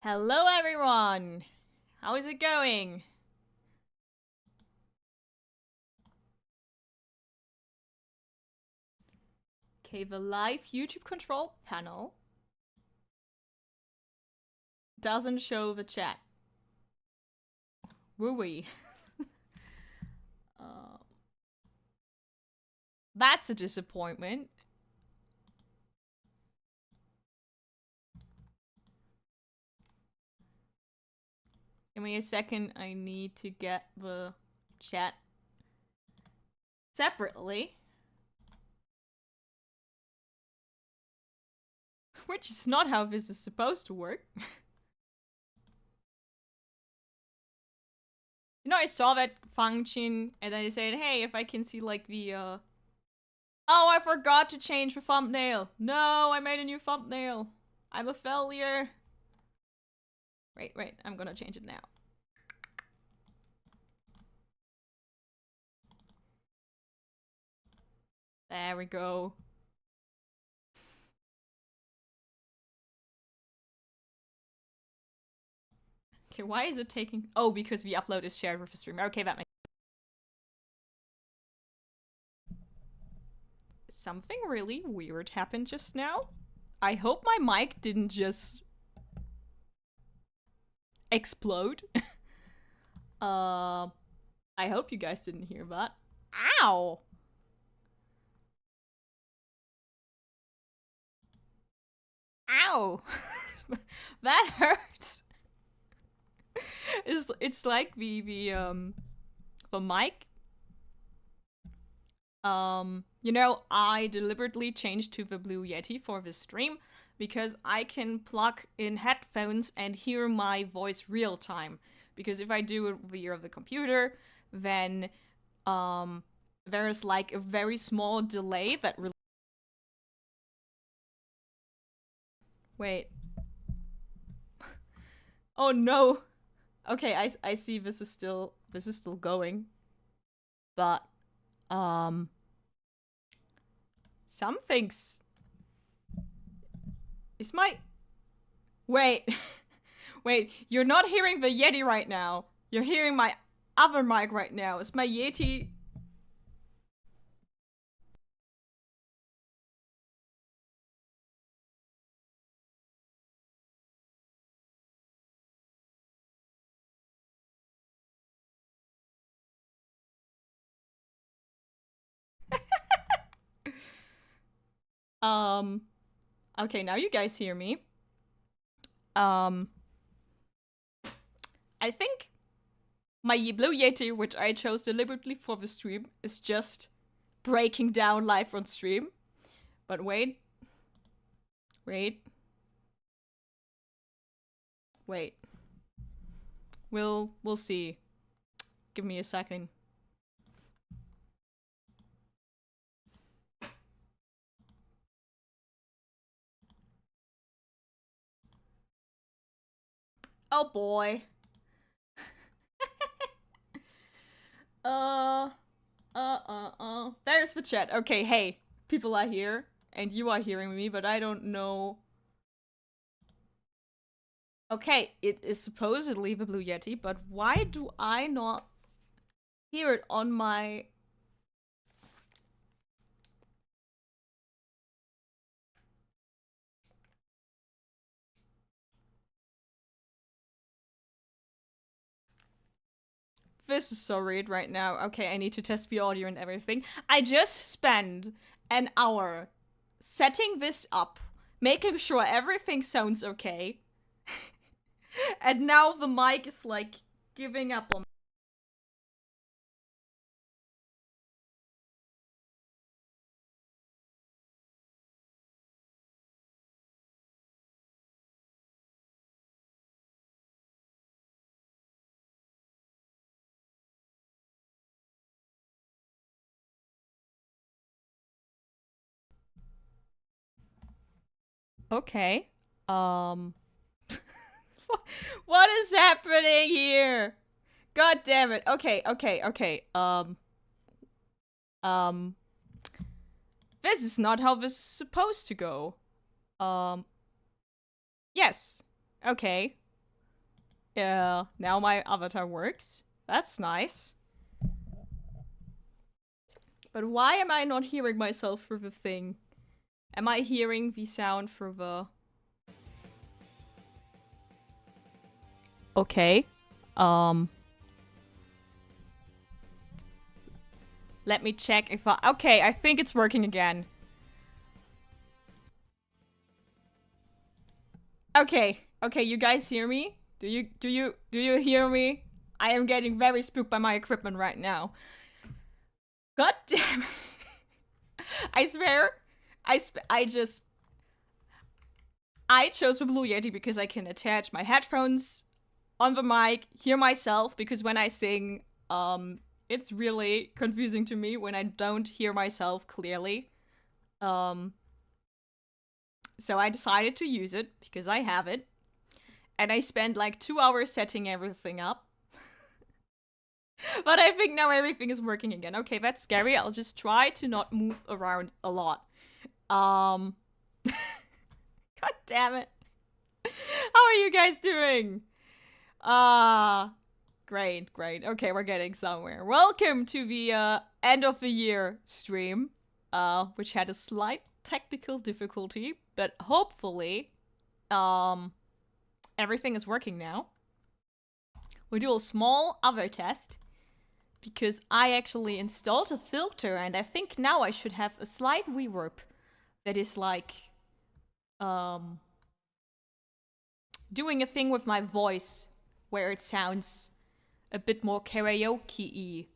Hello everyone! How is it going? Okay, the live YouTube control panel doesn't show the chat. Wooey. uh, that's a disappointment. Give me a second, I need to get the chat separately. Which is not how this is supposed to work. You know, I saw that function and then I said, hey, if I can see like the, Oh, I forgot to change the thumbnail. No, I made a new thumbnail. I'm a failure. Wait, I'm gonna change it now. There we go. Okay, why is it taking... Oh, because the upload is shared with the streamer. Okay, that makes... Something really weird happened just now. I hope my mic didn't just... explode. I hope you guys didn't hear that. Ow! Ow! That hurts. It's like the mic. You know, I deliberately changed to the Blue Yeti for this stream because I can plug in headphones and hear my voice real time. Because if I do it via the computer, then there's like a very small delay that really... Wait. Oh no. Okay, I see this is still going. But something's... Is my... Wait. Wait, you're not hearing the Yeti right now. You're hearing my other mic right now. Is my Yeti... Okay, now you guys hear me. I think my Blue Yeti, which I chose deliberately for the stream, is just breaking down live on stream. But wait. Wait. Wait. We'll see. Give me a second. Oh boy. There's the chat. Okay, hey, people are here, and you are hearing me, but I don't know. Okay, it is supposedly the Blue Yeti, but why do I not hear it on my... This is so weird right now. Okay, I need to test the audio and everything. I just spent an hour setting this up, making sure everything sounds okay. And now the mic is like giving up on me. Okay. What is happening here? God damn it. Okay. This is not how this is supposed to go. Yes. Okay. Yeah, now my avatar works. That's nice. But why am I not hearing myself through the thing? Am I hearing the sound through the... Okay. Let me check if I... Okay, I think it's working again. Okay. Okay, you guys hear me? Do you hear me? I am getting very spooked by my equipment right now. God damn it. I swear. I chose the Blue Yeti because I can attach my headphones on the mic, hear myself, because when I sing, it's really confusing to me when I don't hear myself clearly. So I decided to use it because I have it. And I spent like 2 hours setting everything up. But I think now everything is working again. Okay, that's scary. I'll just try to not move around a lot. God damn it. How are you guys doing? Great, great. Okay, we're getting somewhere. Welcome to the end of the year stream, which had a slight technical difficulty, but hopefully, everything is working now. We do a small other test because I actually installed a filter, and I think now I should have a slight reverb that is like, doing a thing with my voice where it sounds a bit more karaoke-y.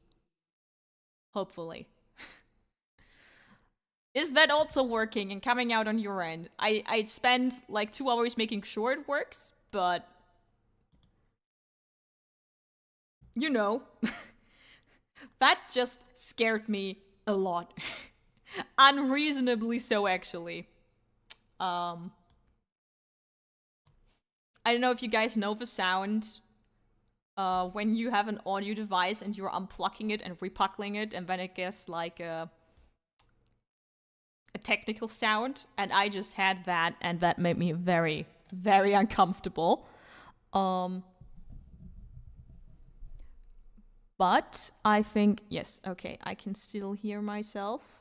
Hopefully. Is that also working and coming out on your end? I spent like 2 hours making sure it works, but... You know. That just scared me a lot. Unreasonably so, actually. I don't know if you guys know the sound when you have an audio device and you're unplugging it and repuckling it, and then it gets like a technical sound, and I just had that, and that made me very, very uncomfortable. But I think, yes, okay, I can still hear myself.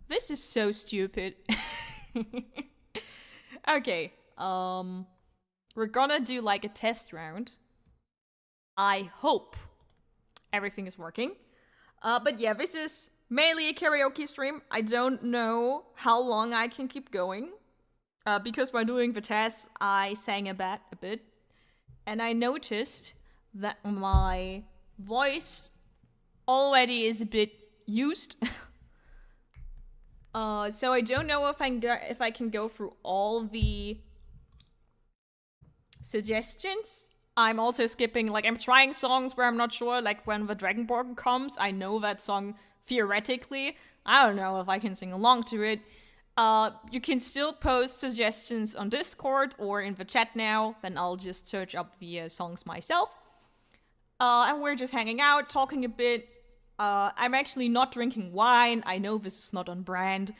This is so stupid. Okay, we're gonna do like a test round. I hope everything is working. But yeah, this is mainly a karaoke stream. I don't know how long I can keep going. Because while doing the test, I sang a bit. And I noticed that my voice already is a bit used. So I don't know if I can go through all the suggestions. I'm also skipping, like, I'm trying songs where I'm not sure, like when the Dragonborn comes, I know that song theoretically. I don't know if I can sing along to it. You can still post suggestions on Discord or in the chat now, then I'll just search up the songs myself. And we're just hanging out, talking a bit. I'm actually not drinking wine. I know this is not on brand.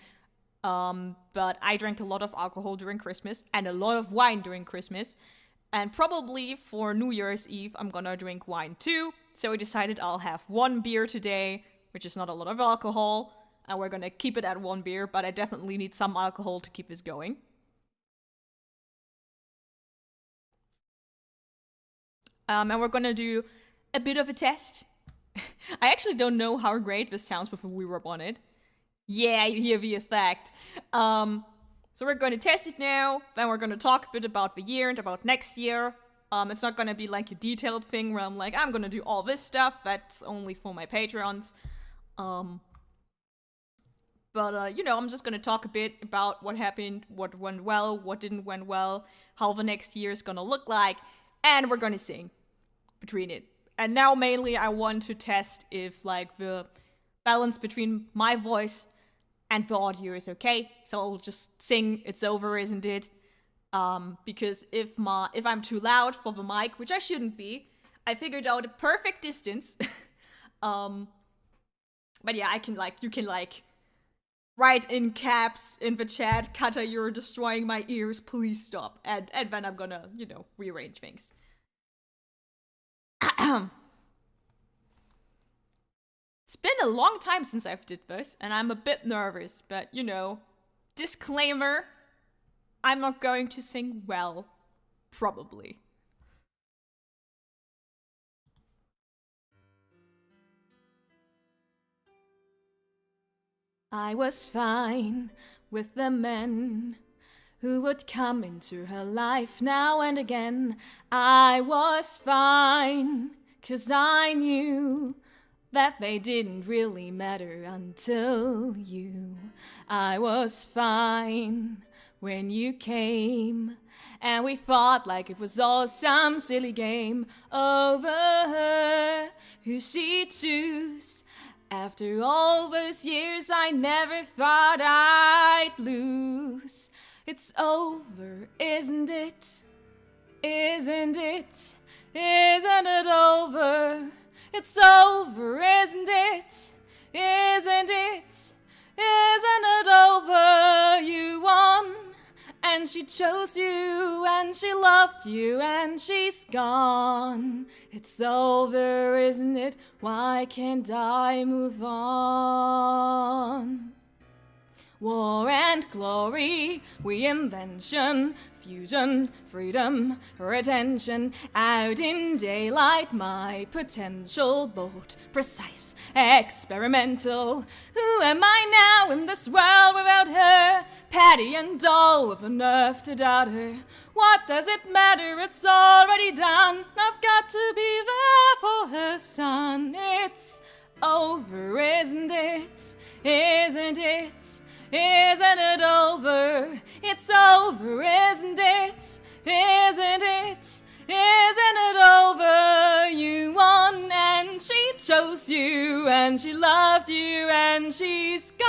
But I drank a lot of alcohol during Christmas and a lot of wine during Christmas. And probably for New Year's Eve, I'm gonna drink wine too. So I decided I'll have 1 beer today, which is not a lot of alcohol. And we're gonna keep it at 1 beer, but I definitely need some alcohol to keep this going. And we're gonna do a bit of a test. I actually don't know how great this sounds before we rub on it. Yeah, you hear the effect. So we're going to test it now, then we're going to talk a bit about the year and about next year. It's not going to be like a detailed thing where I'm like, I'm going to do all this stuff, that's only for my Patreons. But you know, I'm just going to talk a bit about what happened, what went well, what didn't went well, how the next year is going to look like, and we're going to sing between it. And now mainly I want to test if like the balance between my voice and the audio is okay. So I'll just sing, it's over, isn't it? Because if I'm too loud for the mic, which I shouldn't be, I figured out a perfect distance. But yeah, you can write in caps in the chat, Kata, you're destroying my ears, please stop. And then I'm gonna, you know, rearrange things. It's been a long time since I've did this, and I'm a bit nervous, but you know, disclaimer, I'm not going to sing well, probably. I was fine with the men who would come into her life now and again. I was fine, 'cause I knew that they didn't really matter until you. I was fine when you came, and we fought like it was all some silly game over her, who she'd choose. After all those years, I never thought I'd lose. It's over, isn't it? Isn't it? Isn't it over? It's over, isn't it? Isn't it? Isn't it over? You won, and she chose you, and she loved you, and she's gone. It's over, isn't it? Why can't I move on? War and glory, reinvention, fusion, freedom, retention. Out in daylight, my potential, bold, precise, experimental. Who am I now in this world without her? Petty and dull with the nerve to doubt her. What does it matter? It's already done. I've got to be there for her son. It's over, isn't it? Isn't it? Isn't it over? It's over, isn't it? Isn't it? Isn't it over? You won, and she chose you, and she loved you, and she's gone.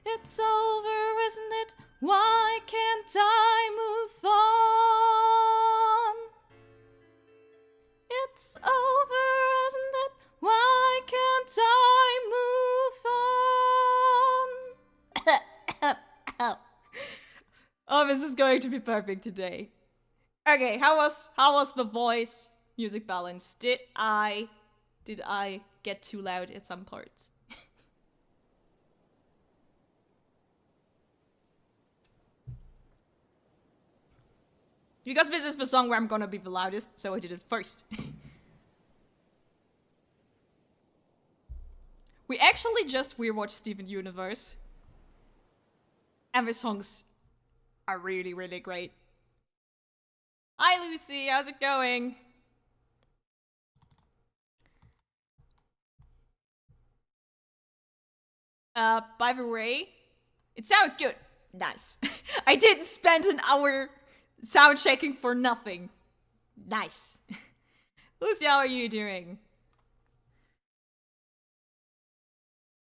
It's over, isn't it? Why can't I move on? It's over, isn't it? Why can't I move on? Oh, this is going to be perfect today. Okay, how was the voice music balance? Did I get too loud at some parts? Because this is the song where I'm gonna be the loudest, so I did it first. We actually just rewatched Steven Universe. And the songs are really, really great. Hi Lucy, how's it going? By the way, it sounded good. Nice. I didn't spend an hour sound checking for nothing. Nice. Lucy, how are you doing?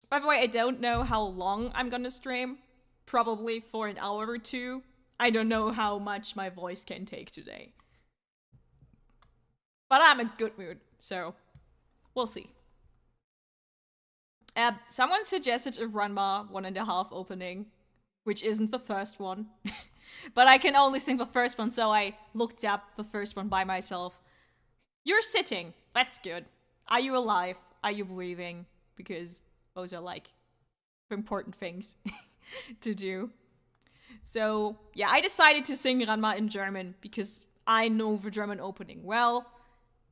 By the way, I don't know how long I'm gonna stream. Probably for an hour or two. I don't know how much my voice can take today. But I'm in a good mood, so we'll see. Someone suggested a Ranma 1.5 opening, which isn't the first one. But I can only sing the first one, so I looked up the first one by myself. You're sitting. That's good. Are you alive? Are you breathing? Because those are like important things to do. So yeah, I decided to sing Ranma in German because I know the German opening well,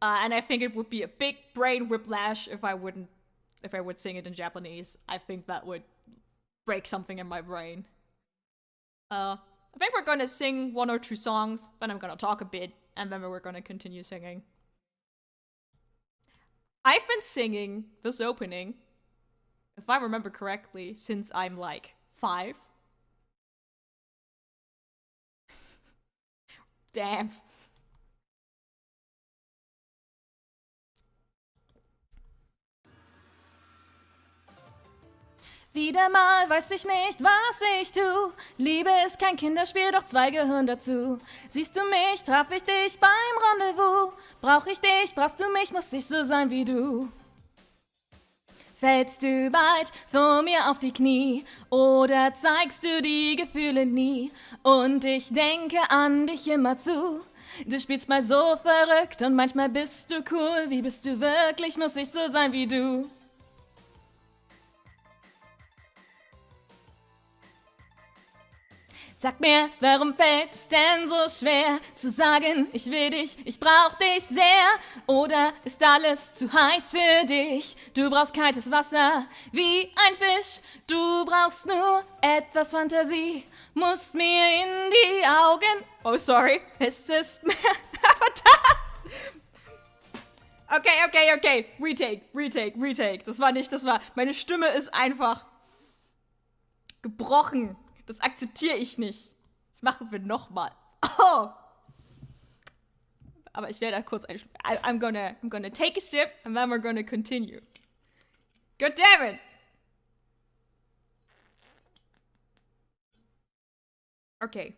and I think it would be a big brain whiplash if I would sing it in Japanese. I think that would break something in my brain. I think we're gonna sing 1 or 2 songs, then I'm gonna talk a bit, and then we're gonna continue singing. I've been singing this opening, if I remember correctly, since I'm like 5. Damn. Wieder mal weiß ich nicht, was ich tu. Liebe ist kein Kinderspiel, doch 2 gehören dazu. Siehst du mich, traf ich dich beim Rendezvous. Brauch ich dich, brauchst du mich, muss ich so sein wie du. Fällst du bald vor mir auf die Knie oder zeigst du die Gefühle nie? Und ich denke an dich immer zu. Du spielst mal so verrückt und manchmal bist du cool. Wie bist du wirklich? Muss ich so sein wie du? Sag mir, warum fällt es denn so schwer zu sagen, ich will dich, ich brauch dich sehr? Oder ist alles zu heiß für dich? Du brauchst kaltes Wasser wie ein Fisch. Du brauchst nur etwas Fantasie, musst mir in die Augen... Oh, sorry, es ist mir... Verdammt! Okay. Retake. Das war... Meine Stimme ist einfach gebrochen. Das akzeptiere ich nicht. Das machen wir nochmal. Oh! Aber ich werde da kurz einschlafen. I'm gonna take a sip and then we're gonna continue. God damn it! Okay.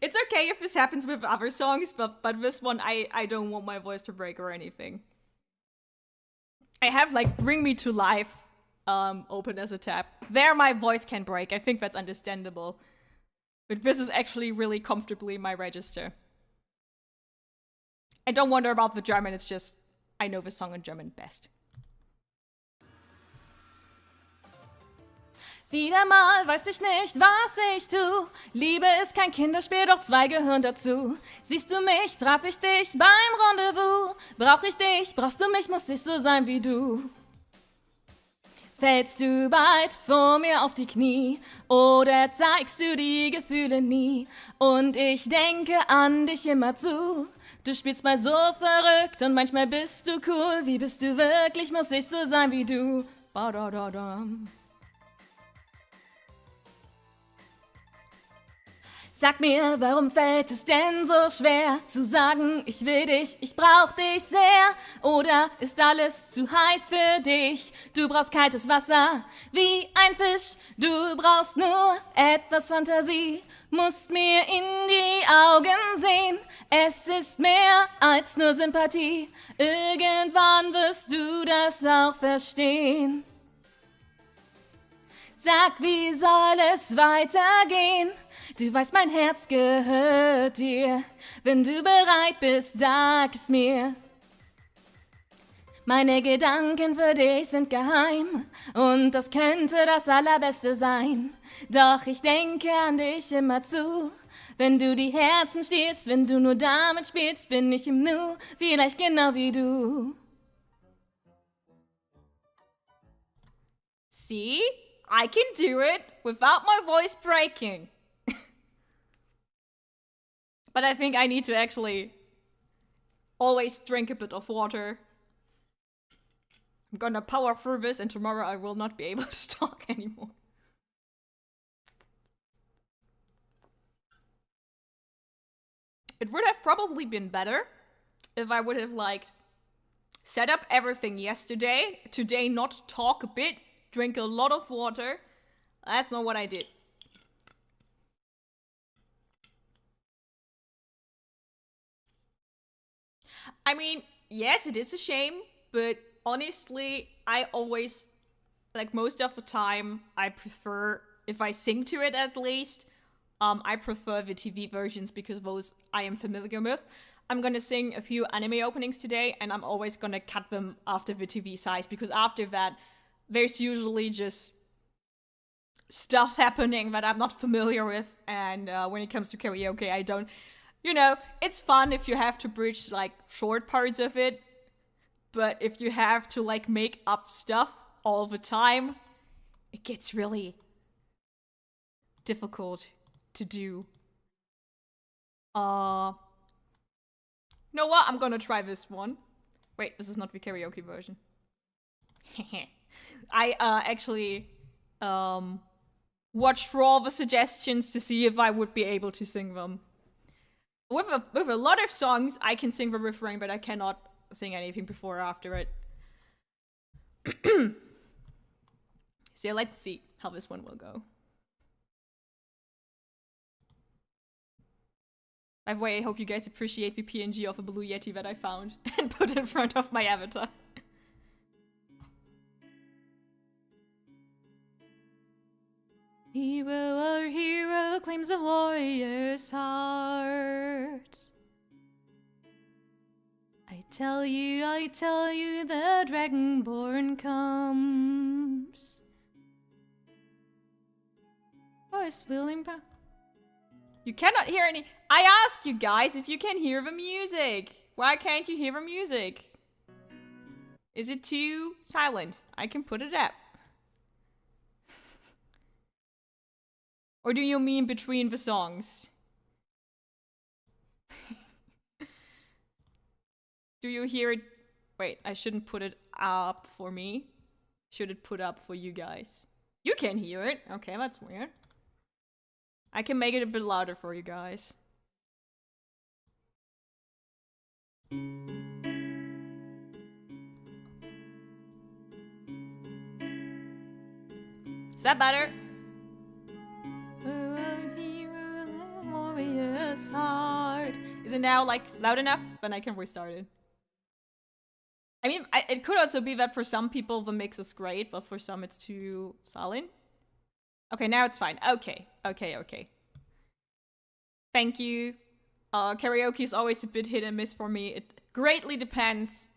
It's okay if this happens with other songs, but this one I don't want my voice to break or anything. I have like Bring Me to Life open as a tab. There my voice can break. I think that's understandable. But this is actually really comfortably my register. I don't wonder about the German, it's just I know the song in German best. Wieder mal weiß ich nicht, was ich tu. Liebe ist kein Kinderspiel, doch zwei gehören dazu. Siehst du mich, traf ich dich beim Rendezvous. Brauch ich dich, brauchst du mich, muss ich so sein wie du. Fällst du bald vor mir auf die Knie oder zeigst du die Gefühle nie? Und ich denke an dich immer zu. Du spielst mal so verrückt und manchmal bist du cool. Wie bist du wirklich, muss ich so sein wie du. Ba-da-da-dam. Sag mir, warum fällt es denn so schwer zu sagen, ich will dich, ich brauch dich sehr? Oder ist alles zu heiß für dich? Du brauchst kaltes Wasser wie ein Fisch. Du brauchst nur etwas Fantasie, musst mir in die Augen sehen. Es ist mehr als nur Sympathie. Irgendwann wirst du das auch verstehen. Sag, wie soll es weitergehen? Du weißt, mein Herz gehört dir. Wenn du bereit bist, sag es mir. Meine Gedanken für dich sind geheim und das könnte das Allerbeste sein. Doch ich denke an dich immer zu. Wenn du die Herzen stiehlst, wenn du nur damit spielst, bin ich im Nu, vielleicht genau wie du. See? I can do it without my voice breaking. But I think I need to actually always drink a bit of water. I'm gonna power through this and tomorrow I will not be able to talk anymore. It would have probably been better if I would have like set up everything yesterday, today not talk a bit, drink a lot of water. That's not what I did. I mean, yes, it is a shame, but honestly, I always, like most of the time, I prefer, if I sing to it at least, I prefer the TV versions because those I am familiar with. I'm gonna sing a few anime openings today, and I'm always gonna cut them after the TV size, because after that, there's usually just stuff happening that I'm not familiar with, and when it comes to karaoke, I don't... You know, it's fun if you have to bridge, like, short parts of it, but if you have to, like, make up stuff all the time, it gets really difficult to do. You know what? I'm gonna try this one. Wait, this is not the karaoke version. I actually watched for all the suggestions to see if I would be able to sing them. With a lot of songs, I can sing the refrain, but I cannot sing anything before or after it. So let's see how this one will go. By the way, I hope you guys appreciate the PNG of a Blue Yeti that I found and put in front of my avatar. Hero, our hero claims a warrior's heart. I tell you, the Dragonborn comes. Voice willing power. You cannot hear any. I ask you guys if you can hear the music. Why can't you hear the music? Is it too silent? I can put it up. Or do you mean between the songs? Do you hear it? Wait, I shouldn't put it up for me. Should it put up for you guys? You can hear it. Okay, that's weird. I can make it a bit louder for you guys. Is that better? Warrior's heart. Is it now like loud enough? Then I can restart it. I mean, it could also be that for some people the mix is great, but for some it's too silent. Okay, now it's fine. Okay. Thank you. Karaoke is always a bit hit and miss for me. It greatly depends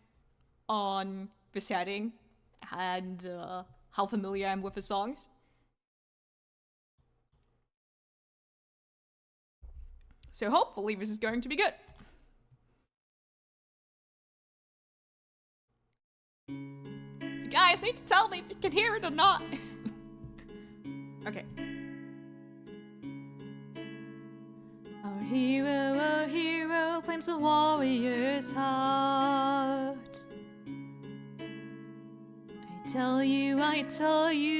on the setting and how familiar I am with the songs. So hopefully this is going to be good. You guys need to tell me if you can hear it or not. Okay. Our hero claims a warrior's heart. I tell you,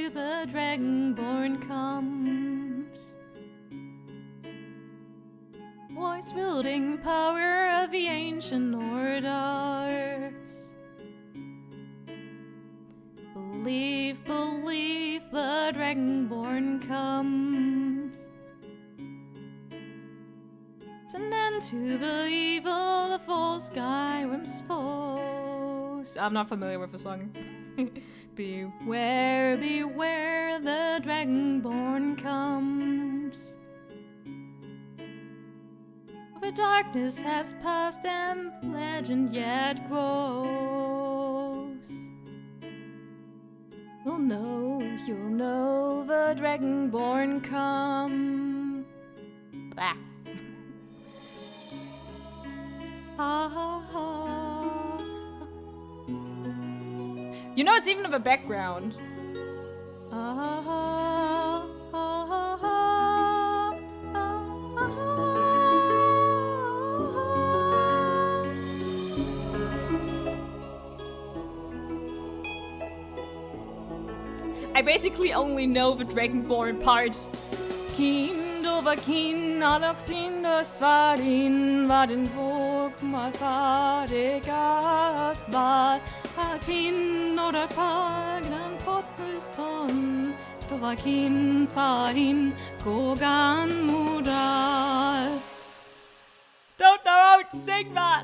the Dragonborn comes. Voice wielding power of the ancient Nordarts. Believe, the Dragonborn comes. It's an end to the evil, the false Skyrim's foes. I'm not familiar with the song. Beware, the Dragonborn comes. The darkness has passed and legend yet grows. You'll know the Dragonborn come. Blah. You know, it's even in the background. I basically only know the Dragonborn part. Kind over kin, alloxin og svarin, var den bok mal fariga svar. Ha kin og da kagran potmuston, då var kin farin, kogan modal. Don't know how to sing that!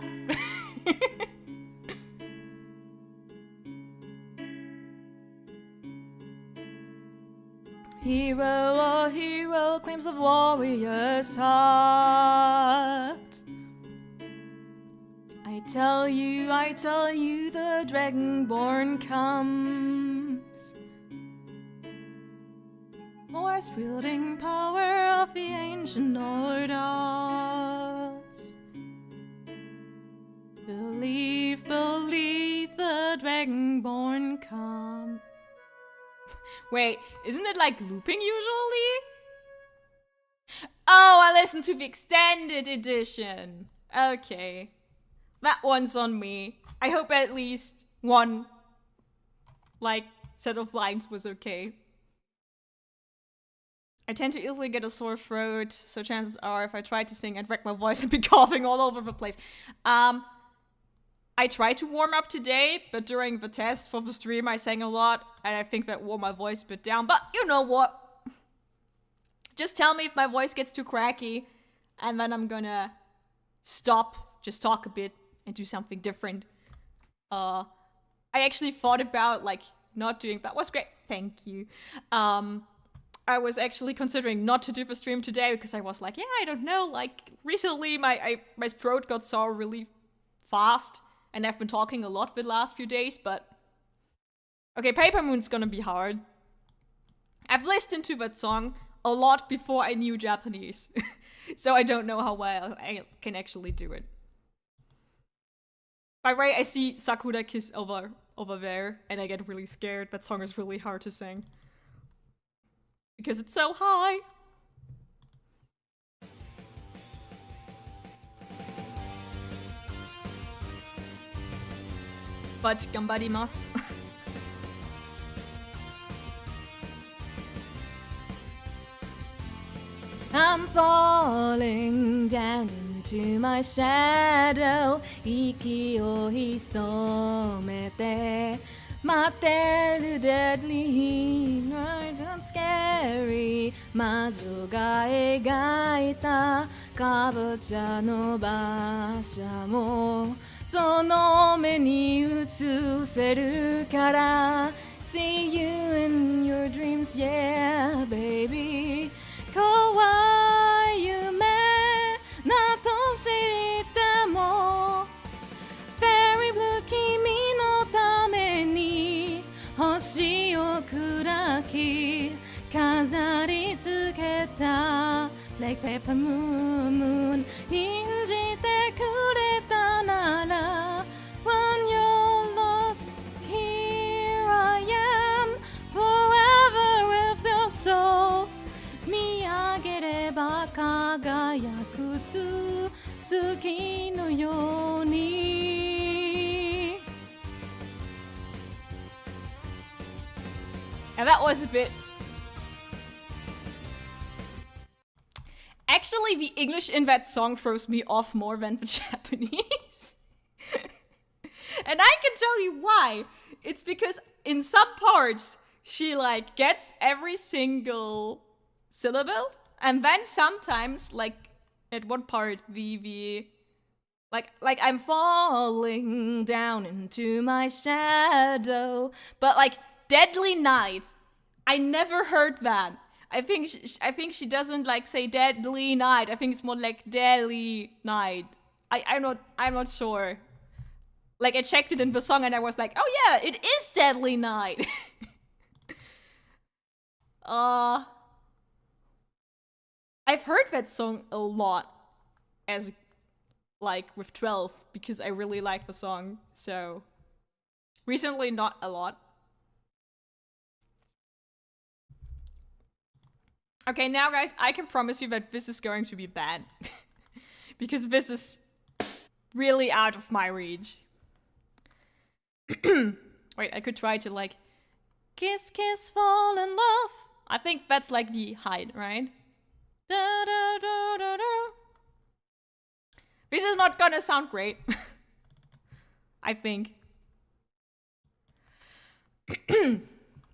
Hero claims a warrior's heart. I tell you, the Dragonborn comes. Force wielding power of the ancient Nordarts. Believe, the Dragonborn comes. Wait, isn't it like looping usually? Oh, I listened to the extended edition. Okay. That one's on me. I hope at least one, set of lines was okay. I tend to easily get a sore throat, so chances are if I try to sing, I'd wreck my voice and be coughing all over the place. I tried to warm up today, but during the test for the stream, I sang a lot, and I think that wore my voice a bit down. But you know what? Just tell me if my voice gets too cracky, and then I'm gonna stop, just talk a bit, and do something different. I actually thought about, not doing that. Was great. Thank you. I was actually considering not to do the stream today because I was like, yeah, I don't know. Like recently, my throat got sore really fast, and I've been talking a lot the last few days. But okay, Paper Moon's gonna be hard. I've listened to that song a lot before I knew Japanese, so I don't know how well I can actually do it. By the way, I see Sakura Kiss over there, and I get really scared. That song is really hard to sing. Because it's so high. But gambarimasu. I'm falling down into my shadow. 息を潜めて待ってる deadly night and scary 魔女が描いたかぼちゃの馬車もその目に映せるから See you in your dreams, yeah, baby 怖い夢なとしても Very blue 君のために星を砕き飾り付けた Like paper moon 信じてくれたなら When you're lost here I am Forever with your soul 見上げれば輝く月のように And that was a bit... Actually, the English in that song throws me off more than the Japanese. And I can tell you why. It's because in some parts, she like gets every single syllable, and then sometimes, like at one part, the like I'm falling down into my shadow, but like deadly night, I never heard that. I think she doesn't like say deadly night. I think it's more like deadly night. I'm not sure. Like I checked it in the song and I was like, oh yeah, it is deadly night. I've heard that song a lot as like with 12 because I really like the song. So recently not a lot. Okay, now guys, I can promise you that this is going to be bad. Because this is really out of my reach. Wait, I could try to like kiss, kiss, fall in love. I think that's like the height, right? Da, da, da, da, da. This is not gonna sound great. I think.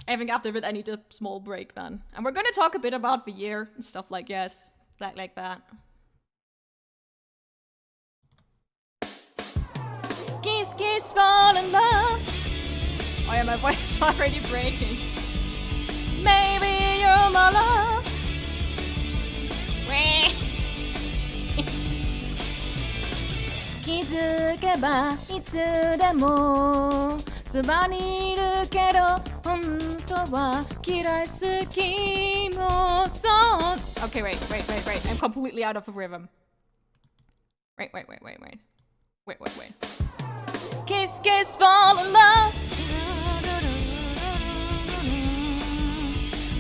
I think after that I need a small break then. And we're gonna talk a bit about the year and stuff like yes, like that. Kiss, kiss, fall in love. Oh yeah, my voice is already breaking. Maybe you're my love. Wah. 気づけばいつでもそばにいるけど本当は嫌い好きもそう Okay, wait. I'm completely out of the rhythm. Wait. Kiss, kiss, fall in love.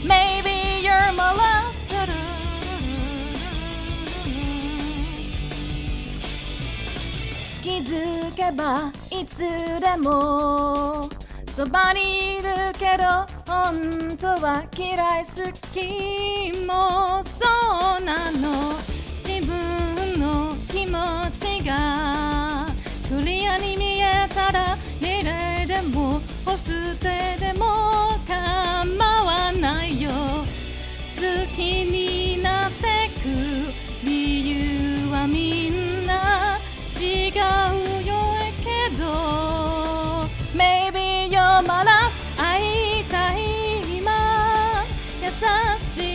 Maybe you're my love. 気づけばいつでもそばにいるけど本当は嫌い好きもそうなの自分の気持ちがクリアに見えたらリレーでもホステでも構わないよ好きになってく理由はみんな違うよけど Maybe you're my love 会いたい今優し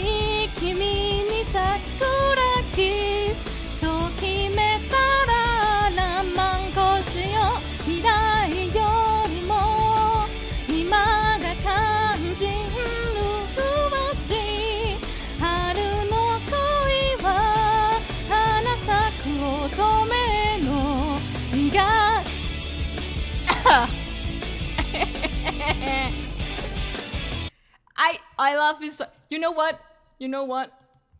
be so... You know what? You know what?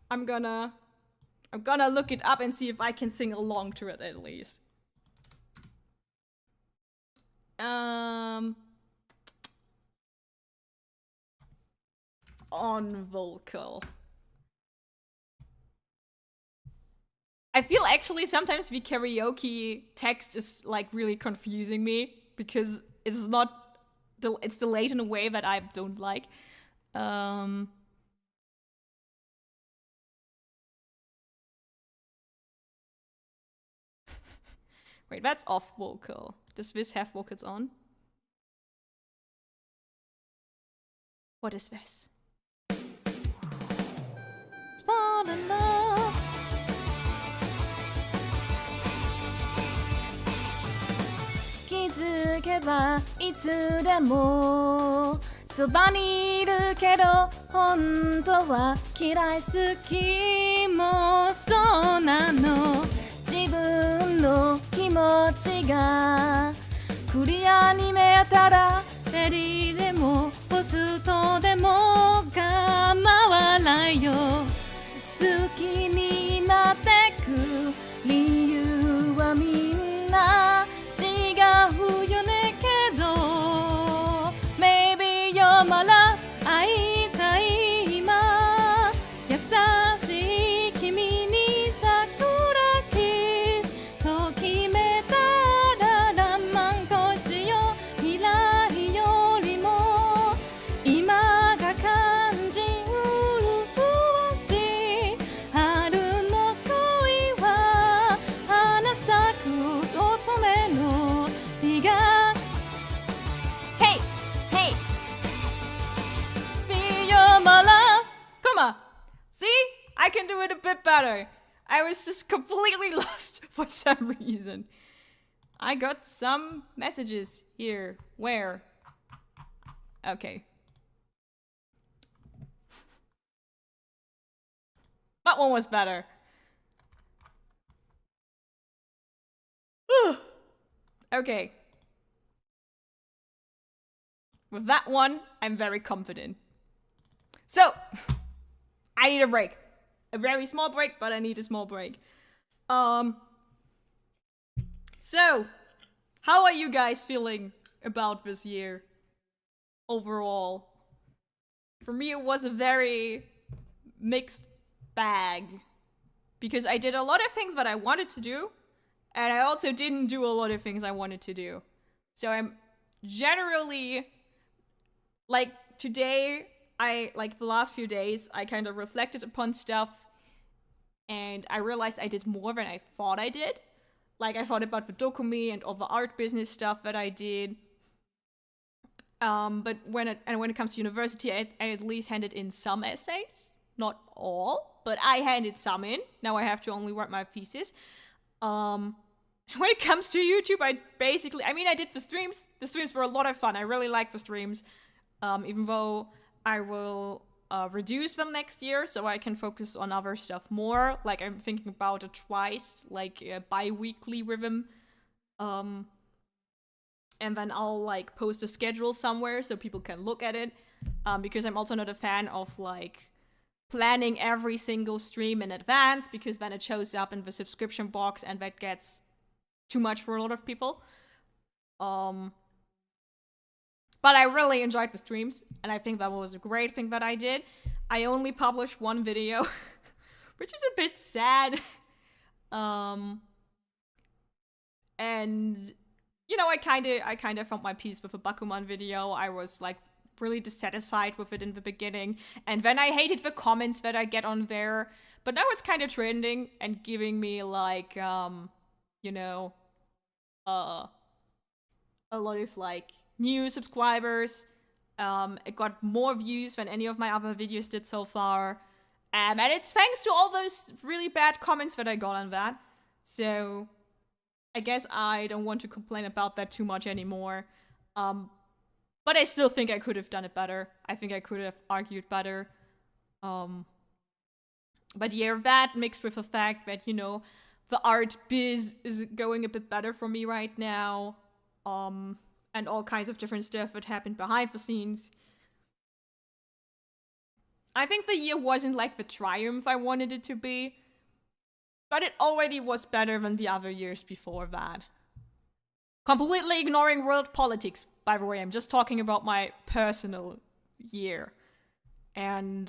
I'm gonna look it up and see if I can sing along to it at least. On vocal. I feel actually sometimes the karaoke text is like really confusing me because it's not, it's delayed in a way that I don't like. Wait, that's off vocal. Does this have vocals on? What is this? Let's fall in love. Kizukeいつでもそばにいるけど本当は嫌い好きもそうなの自分の気持ちがクリアに見えたらエリでもポストでも構わないよ好きになってく理由はみんな違うよねけど Maybe you're my love 会いたい今優しい君に桜キスと決めたらランマン恋しよう未来よりも今が感じ麗しい春の恋は花咲く乙女の美が Hey! Hey! Be your my love! Come on! See? I can do it a bit better. I was just completely lost for some reason. I got some messages here. Where? Okay. That one was better. Okay. With that one, I'm very confident. So, I need a break. A very small break, but I need a small break. So, how are you guys feeling about this year overall? For me, it was a very mixed bag because I did a lot of things that I wanted to do, and I also didn't do a lot of things I wanted to do. So I'm generally, like, today, the last few days, I kind of reflected upon stuff, and I realized I did more than I thought I did. Like, I thought about the Dokumi and all the art business stuff that I did. But when it comes to university, I at least handed in some essays. Not all, but I handed some in. Now I have to only write my thesis. When it comes to YouTube, I did the streams. The streams were a lot of fun. I really like the streams. Even though I will reduce them next year so I can focus on other stuff more. Like, I'm thinking about a twice, like a bi-weekly rhythm. And then I'll, like, post a schedule somewhere so people can look at it. Because I'm also not a fan of, like, planning every single stream in advance, because then it shows up in the subscription box and that gets too much for a lot of people. But I really enjoyed the streams, and I think that was a great thing that I did. I only published one video, which is a bit sad. And, you know, I kind of found my peace with the Bakuman video. I was, like, really dissatisfied with it in the beginning, and then I hated the comments that I get on there. But now it's kind of trending and giving me, like, you know, a lot of, like, new subscribers. It got more views than any of my other videos did so far. And it's thanks to all those really bad comments that I got on that. So I guess I don't want to complain about that too much anymore. But I still think I could have done it better. I think I could have argued better. But yeah, that mixed with the fact that, you know, the art biz is going a bit better for me right now. And all kinds of different stuff that happened behind the scenes. I think the year wasn't like the triumph I wanted it to be, but it already was better than the other years before that. Completely ignoring world politics, by the way. I'm just talking about my personal year. And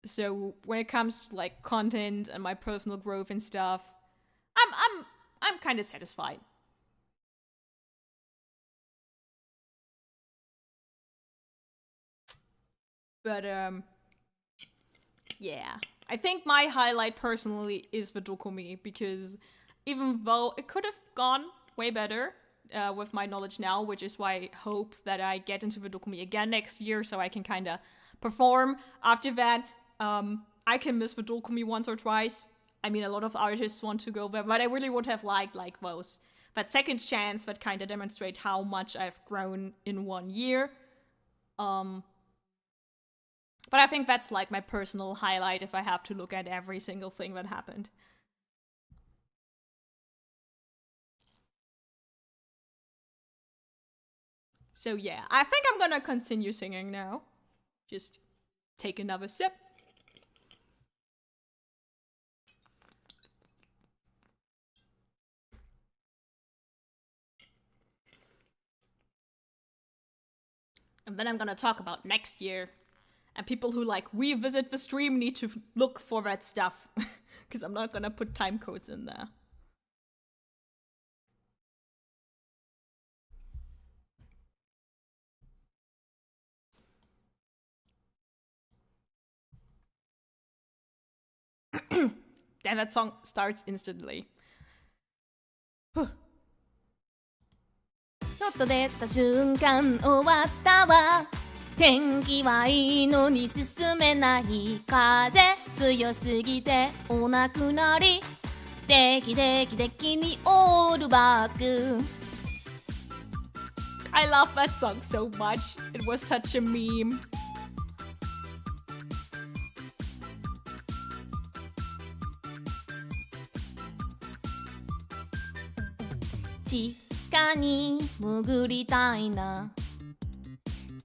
so when it comes to like content and my personal growth and stuff, I'm kind of satisfied. But yeah, I think my highlight personally is the Dokumi, because even though it could have gone way better with my knowledge now, which is why I hope that I get into the Dokumi again next year so I can kind of perform. After that, I can miss the Dokumi once or twice. I mean, a lot of artists want to go there, but I really would have liked like those that second chance that kind of demonstrate how much I've grown in 1 year. But I think that's like my personal highlight if I have to look at every single thing that happened. So yeah, I think I'm gonna continue singing now. Just take another sip. And then I'm gonna talk about next year. And people who like revisit the stream need to look for that stuff. Because I'm not gonna put time codes in there. Then that song starts instantly. ちょっと出た瞬間終わったわ天気はいいのに進めない風強すぎてお亡くなり定期的にオールバック I love that song so much. It was such a meme.「地下に潜りたいな」っ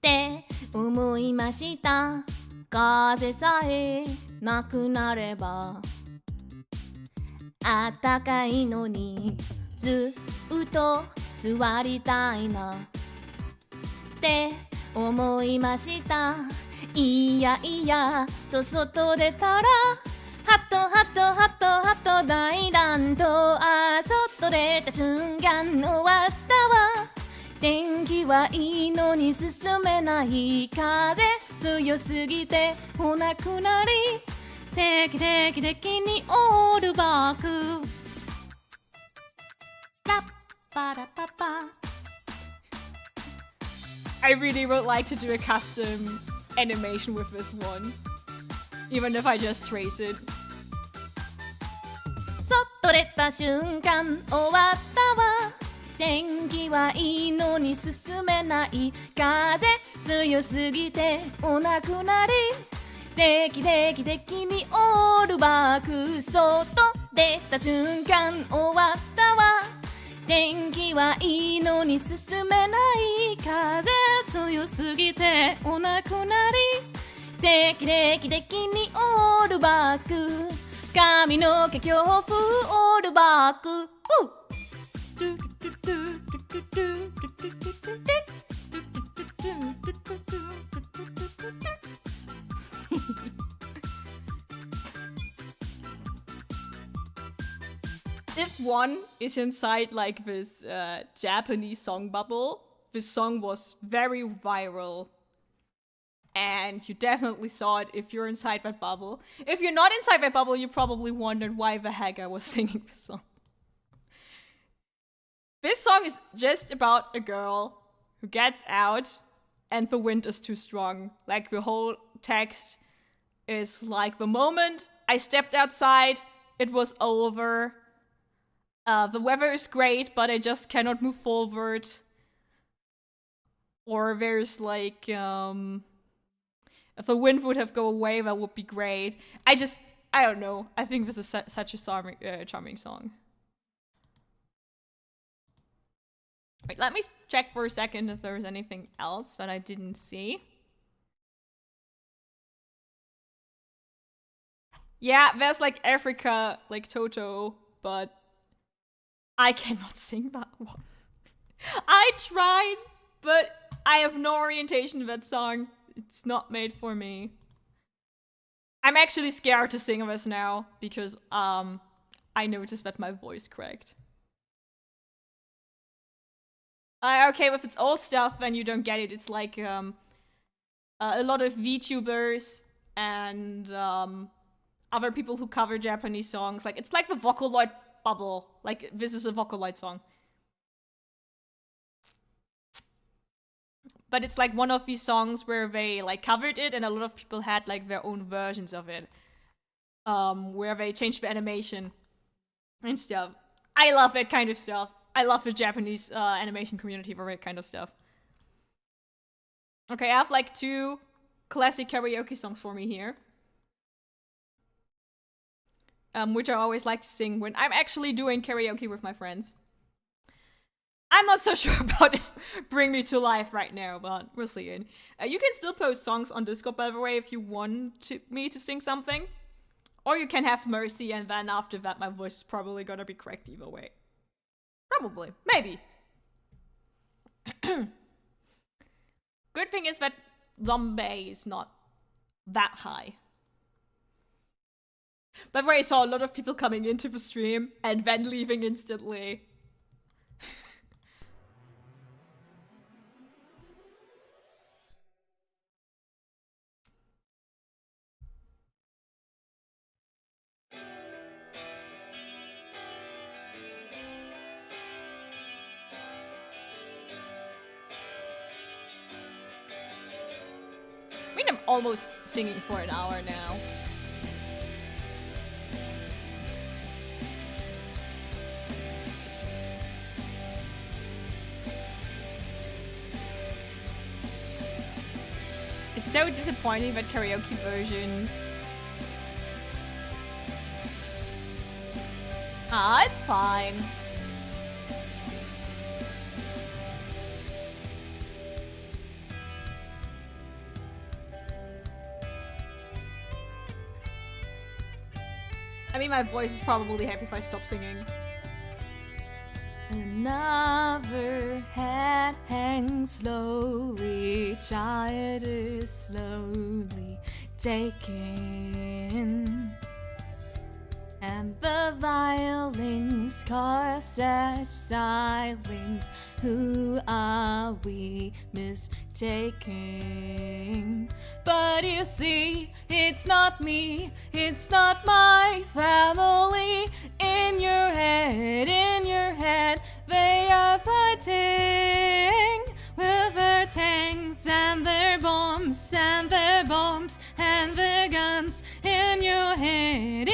て思いました風さえなくなればあったかいのにずっと座りたいなって思いましたいやいやと外出たらハット大乱闘外出た瞬間終わったわ天気はいいのに進めない風強すぎてお亡くなり定期的にオールバックラッパラパパ I really would like to do a custom animation with this one. Even if I just trace it. 外出た瞬間終わったわ天気はいいのに進めない風強すぎてお亡くなり定期的にオールバック外出た瞬間終わったわ天気はいいのに進めない風強すぎてお亡くなり定期的にオールバック髪の毛強風オールバックIf one is inside like this Japanese song bubble, this song was very viral. And you definitely saw it if you're inside that bubble. If you're not inside that bubble, you probably wondered why the heck I was singing this song. This song is just about a girl who gets out and the wind is too strong. Like the whole text is like the moment I stepped outside, it was over. The weather is great, but I just cannot move forward. Or there's like, if the wind would have go away, that would be great. I don't know. I think this is such a charming song. Wait, let me check for a second if there's anything else that I didn't see. Yeah, there's like Africa, like Toto, but I cannot sing that one. I tried, but I have no orientation to that song. It's not made for me. I'm actually scared to sing this now because I noticed that my voice cracked. Okay, with its old stuff, then you don't get it. It's like a lot of VTubers and other people who cover Japanese songs. Like, it's like the Vocaloid bubble. Like, this is a Vocaloid song. But it's like one of these songs where they like covered it and a lot of people had like their own versions of it. Where they changed the animation and stuff. I love that kind of stuff. I love the Japanese animation community for that kind of stuff. Okay, I have like 2 classic karaoke songs for me here. Which I always like to sing when I'm actually doing karaoke with my friends. I'm not so sure about Bring Me to Life right now, but we'll see it. You can still post songs on Discord, by the way, if you want me to sing something. Or you can have Mercy, and then after that my voice is probably gonna be cracked either way. Probably. Maybe. Good thing is that Zombie is not that high. By the way, I saw a lot of people coming into the stream and then leaving instantly. I mean, I'm almost singing for an hour now. It's so disappointing that karaoke versions... it's fine. I mean, my voice is probably happy if I stop singing. Another head hangs slowly, child is slowly taken, and the violins cause such silence. Who are we mistaking? But you see, it's not me, it's not my family. In your head, they are fighting with their tanks and their bombs and their bombs and their guns. In your head,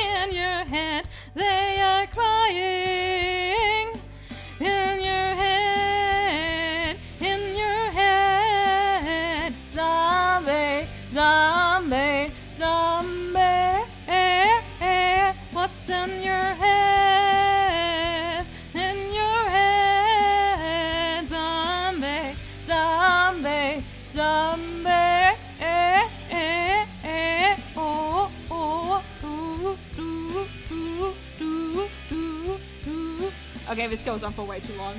they are crying. In your head, zombie, zombie, zombie. What's in your head? In your head, zombie, zombie, zombie. Oh, oh, do, do, do, do, do, do. Okay, this goes on for way too long.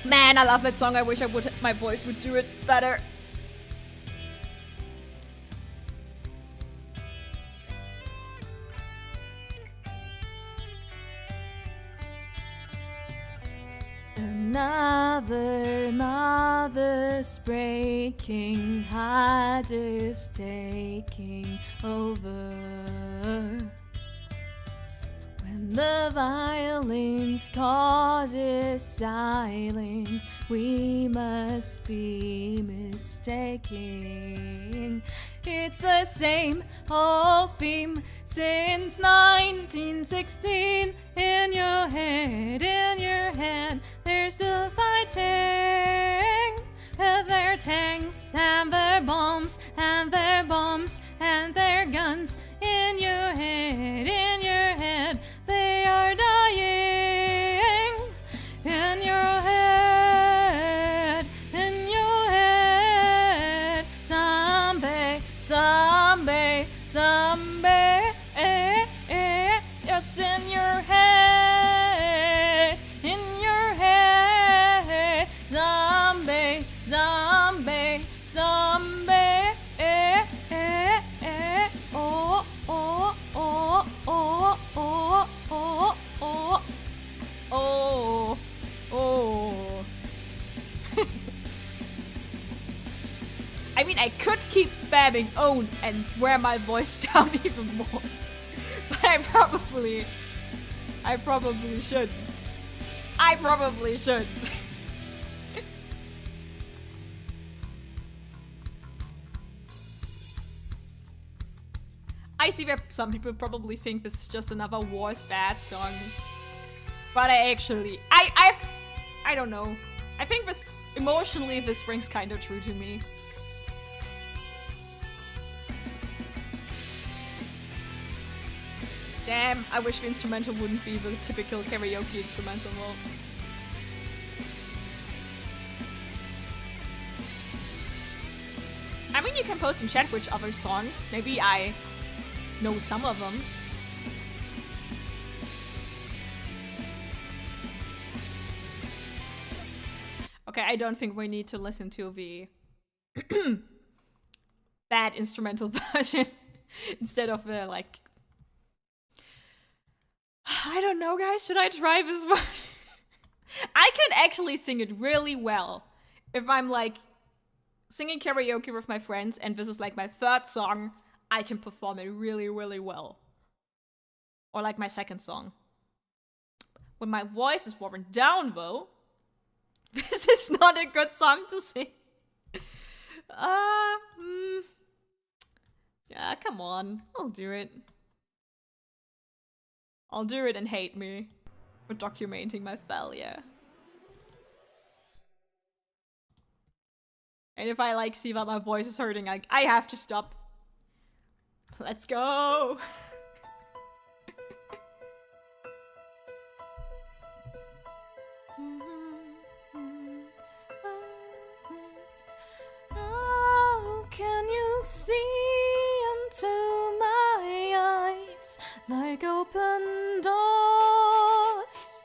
Man, I love that song. I wish my voice would do it better. Another mother's breaking, heart is taking over. When the violence causes silence, we must be mistaken. It's the same old theme since 1916. In your head, they're still fighting with their tanks and their bombs and their bombs and their guns. In your head, they are dying. In your head, zombie, zombie, zombie, it's in your head, zombie, zombie, zombie, oh, oh, oh, oh, oh, oh, oh, oh, oh. I mean, I could keep spamming own and wear my voice down even more, but I probably shouldn't. I probably should. I see that some people probably think this is just another War's Bad song, but I don't know. I think this emotionally this rings kind of true to me. Damn, I wish the instrumental wouldn't be the typical karaoke instrumental. I mean, you can post in chat which other songs. Maybe I know some of them. Okay, I don't think we need to listen to the bad instrumental version instead of the like. I don't know, guys. Should I try this one? I could actually sing it really well if I'm like singing karaoke with my friends and this is like my third song. I can perform it really, really well. Or like my second song. When my voice is worn down though, this is not a good song to sing. Yeah, come on. I'll do it. I'll do it and hate me for documenting my failure. And if I like see that my voice is hurting, I have to stop. Let's go! How can you see into my eyes like open doors,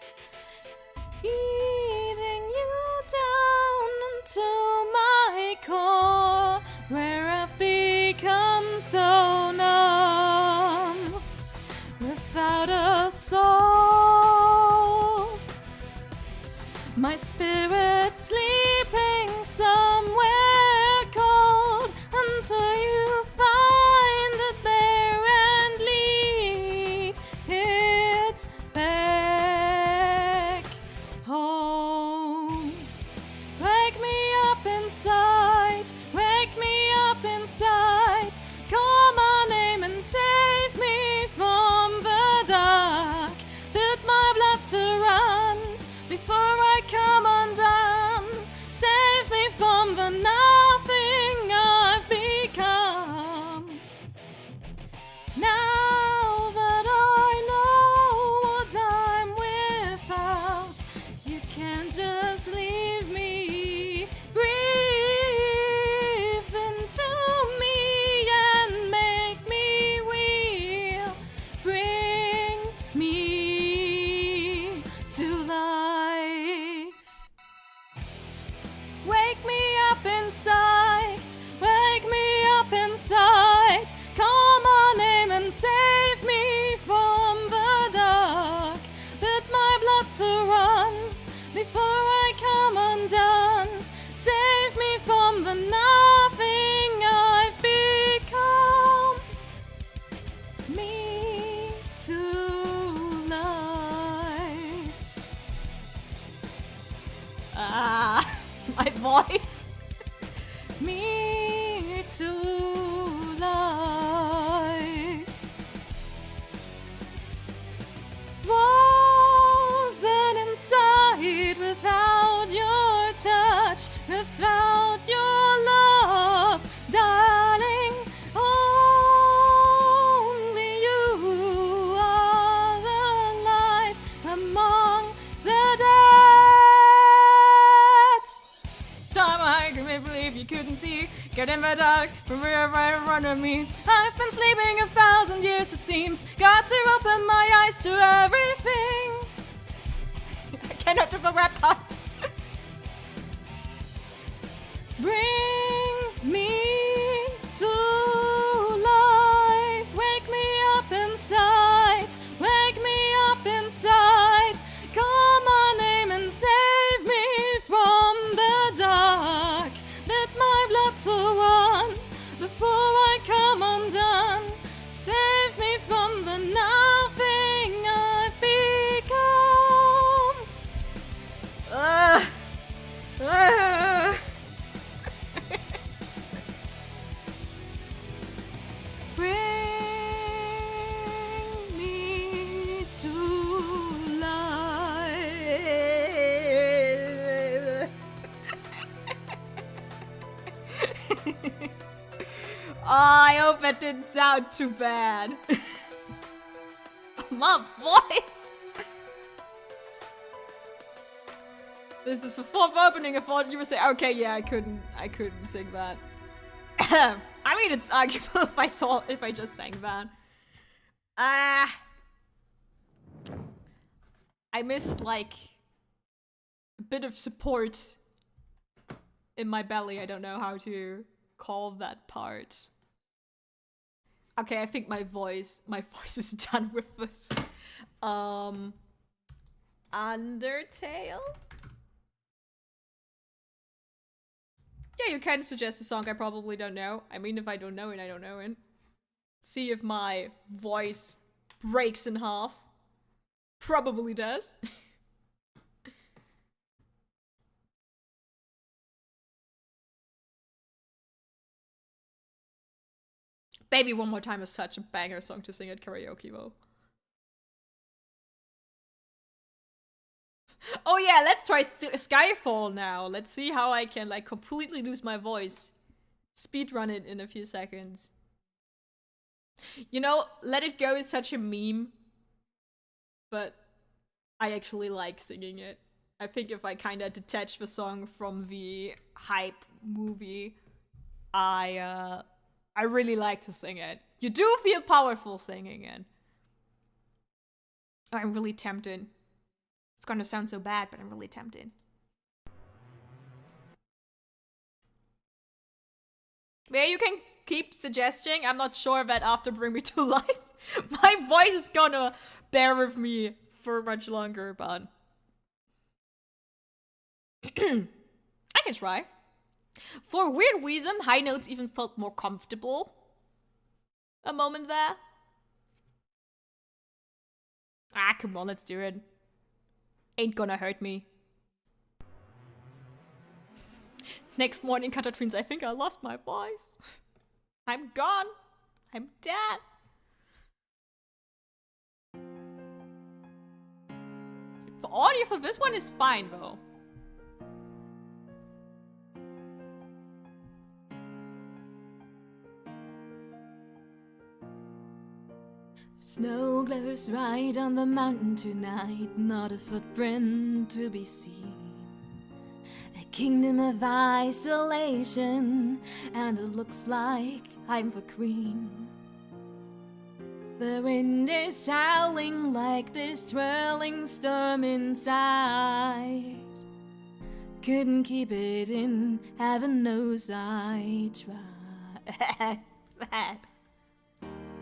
eating you down into my core, where I've become so numb, without a soul, my spirit sleeping somewhere cold, until you find it there and lead it back home. Wake me up inside, wake me up inside, call my name and save me from the dark. Bid my blood to run before I come undone. Save me from the nothing I've become. Now that I know what I'm without, you can't just leave me. Breathe into me and make me real. Bring me to life. Wake me up inside, wake me up inside, call my name and save me from the dark. Bid my blood to run before I come undone. Save me from the nothing I've become. Me to life. My voice. Me to life. Frozen inside without your touch, without your love, darling. Only you are the life among the dead. Time the dark, from wherever in front of me. I've been sleeping 1,000 years, it seems. Got to open my eyes to everything. I cannot do the rap part. Bring me to life. Wake me up inside. Wake me up inside. Call my name and save me from the dark. Let my blood to run before I come undone. Save me from the nothing I've become. Bring me to life. I hope that didn't sound too bad. My voice. This is the fourth opening. I thought you would say, okay, yeah, I couldn't sing that. I mean, it's arguable if I just sang that. I missed like a bit of support in my belly. I don't know how to call that part. Okay, I think my voice is done with this. Undertale? Yeah, you can suggest a song I probably don't know. I mean, if I don't know it, I don't know it. See if my voice breaks in half. Probably does. Baby One More Time is such a banger song to sing at karaoke, though. Oh yeah, let's try Skyfall now. Let's see how I can like completely lose my voice. Speedrun it in a few seconds. You know, Let It Go is such a meme, but I actually like singing it. I think if I kind of detach the song from the hype movie, I really like to sing it. You do feel powerful singing it. I'm really tempted. It's gonna sound so bad, but I'm really tempted. Yeah, you can keep suggesting. I'm not sure that after Bring Me to Life, my voice is gonna bear with me for much longer, but I can try. For a weird reason, high notes even felt more comfortable. A moment there. Ah, come on, let's do it. Ain't gonna hurt me. Next morning, Catatrines, I think I lost my voice. I'm gone. I'm dead. The audio for this one is fine, though. Snow glows right on the mountain tonight, not a footprint to be seen. A kingdom of isolation, and it looks like I'm the queen. The wind is howling like this swirling storm inside. Couldn't keep it in, heaven knows I tried.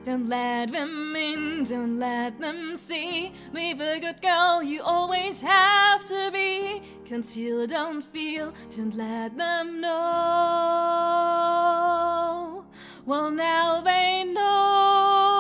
Don't let them in, don't let them see. Be the good girl you always have to be. Conceal, don't feel, don't let them know. Well, now they know.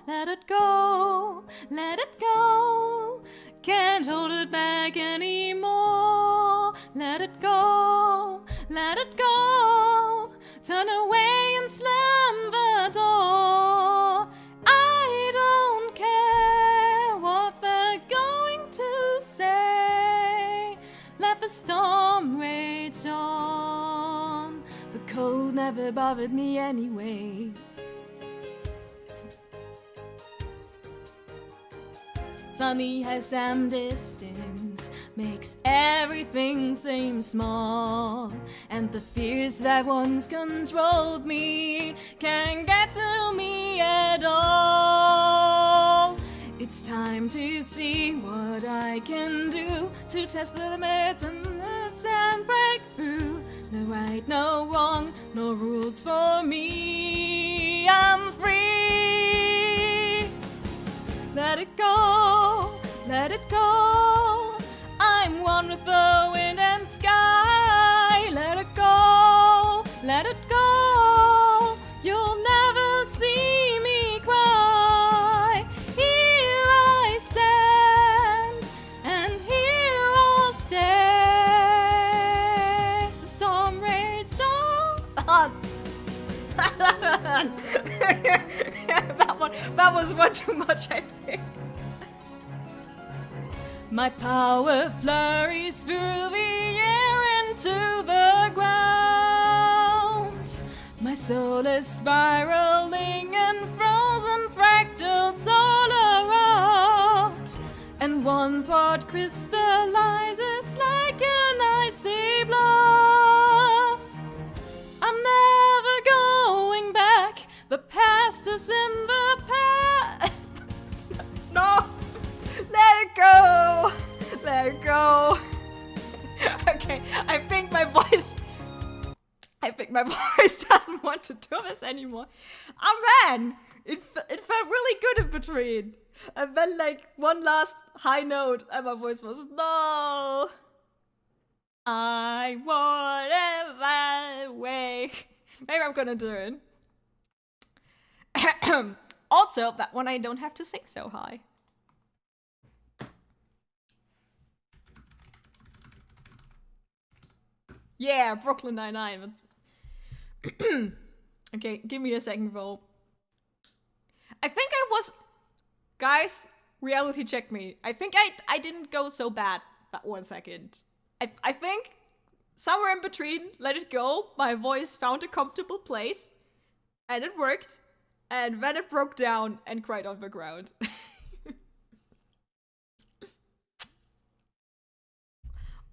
Let it go, let it go. Can't hold it back anymore. Let it go, let it go. Turn away and slam the door. I don't care what they're going to say. Let the storm rage on. The cold never bothered me anyway. Sunny has some distance makes everything seem small, and the fears that once controlled me can't get to me at all. It's time to see what I can do to test the limits and break through. No right, no wrong, no rules for me. I'm free. Let it go, let it go. I'm one with the wind and sky. Let it go, let it go. You'll never see me cry. Here I stand, and here I'll stay. The storm rages on. That was one too much, I think. My power flurries through the air into the ground. My soul is spiraling and frozen fractals all around. And one thought crystallizes like an icy blast. I'm never going back. The past is in the past. No! Let it go! Let it go! Okay, I think my voice doesn't want to do this anymore. Oh man! It felt really good in between. And then like one last high note and my voice was, no! I want it that way. Maybe I'm gonna do it. Also, that one I don't have to sing so high. Yeah, Brooklyn Nine-Nine. That's... Okay, give me a second, though. I think I was... Guys, reality check me. I think I didn't go so bad that 1 second. I think somewhere in between, let it go, my voice found a comfortable place. And it worked. And then it broke down and cried on the ground.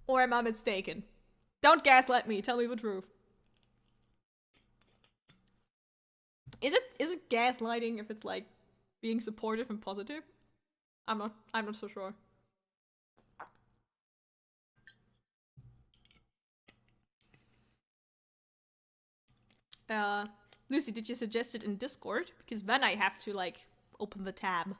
Or am I mistaken? Don't gaslight me, tell me the truth. Is it gaslighting if it's like being supportive and positive? I'm not so sure. Lucy, did you suggest it in Discord? Because then I have to like open the tab.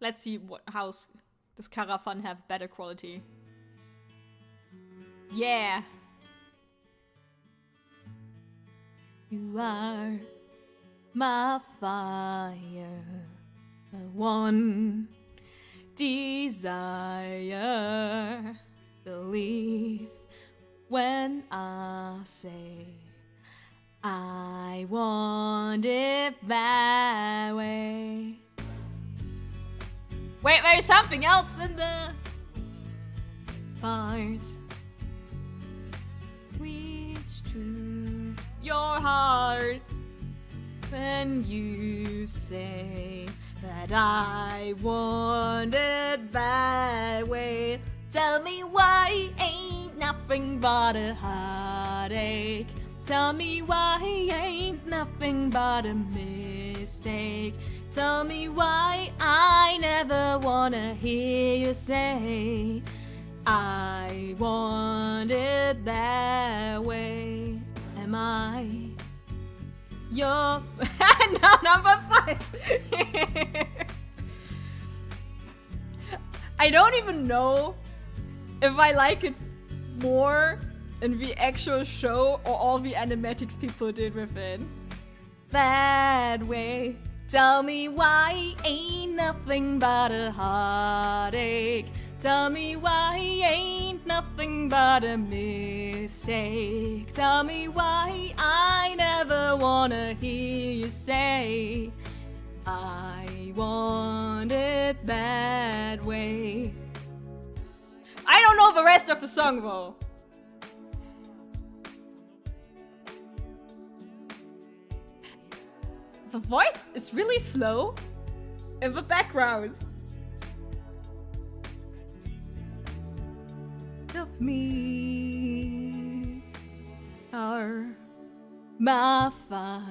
Let's see how does Carafan have better quality. Yeah. You are my fire, the one desire. Believe when I say I want it that way. Wait, there's something else in the part. Reach to your heart when you say that I want it that way. Tell me why ain't nothing but a heartache. Tell me why ain't nothing but a mistake. Tell me why I never wanna hear you say I want it that way. Am I your no, number 5. I don't even know if I like it more in the actual show or all the animatics people did with it. that way? Tell me why ain't nothing but a heartache. Tell me why ain't nothing but a mistake. Tell me why I never wanna hear you say I want it that way. I don't know the rest of the song though. the voice is really slow in the background. Of me are my fire,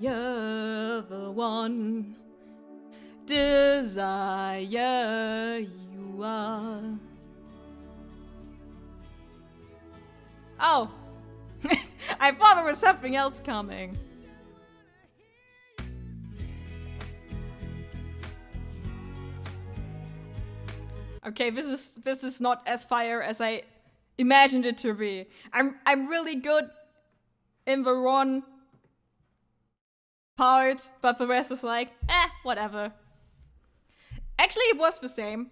the one desire you are. Oh, I thought there was something else coming. Okay, this is not as fire as I imagined it to be. I'm really good in the one part, but the rest is like, whatever. Actually, it was the same.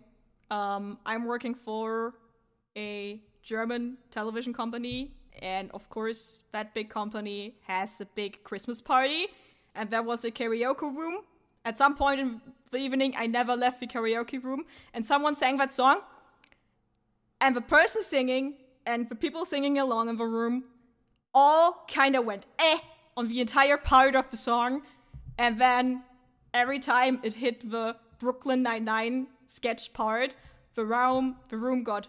I'm working for a German television company, and of course, that big company has a big Christmas party, and there was a karaoke room. At some point in the evening, I never left the karaoke room, and someone sang that song, and the person singing and the people singing along in the room all kind of went on the entire part of the song, and then every time it hit the Brooklyn Nine-Nine sketch part, the room got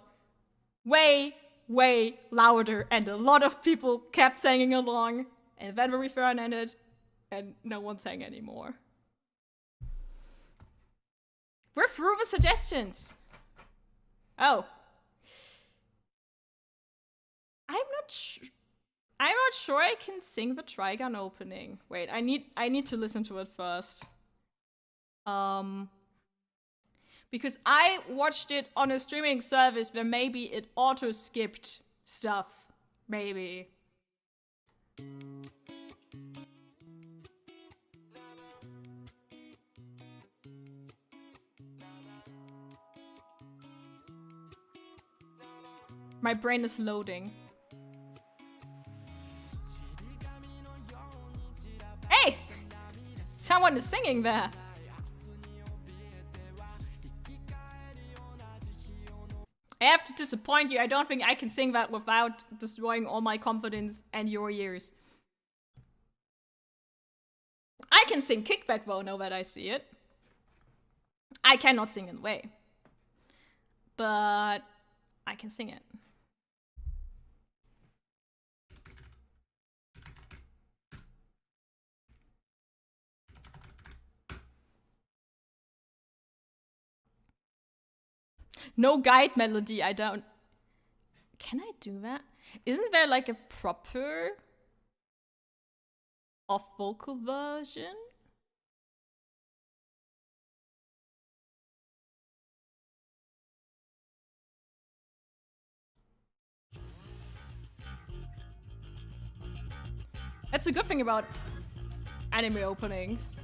way, way louder, and a lot of people kept singing along, and then the refrain ended, and no one sang anymore. We're through the suggestions. Oh. I'm not sure I can sing the Trigun opening. Wait, I need to listen to it first. Because I watched it on a streaming service where maybe it auto-skipped stuff. Maybe. My brain is loading. Hey! Someone is singing there. I have to disappoint you. I don't think I can sing that without destroying all my confidence and your ears. I can sing Kickback though, now that I see it. I cannot sing in Way. But I can sing it. No guide melody, I don't... Can I do that? Isn't there like a proper off-vocal version? That's a good thing about anime openings.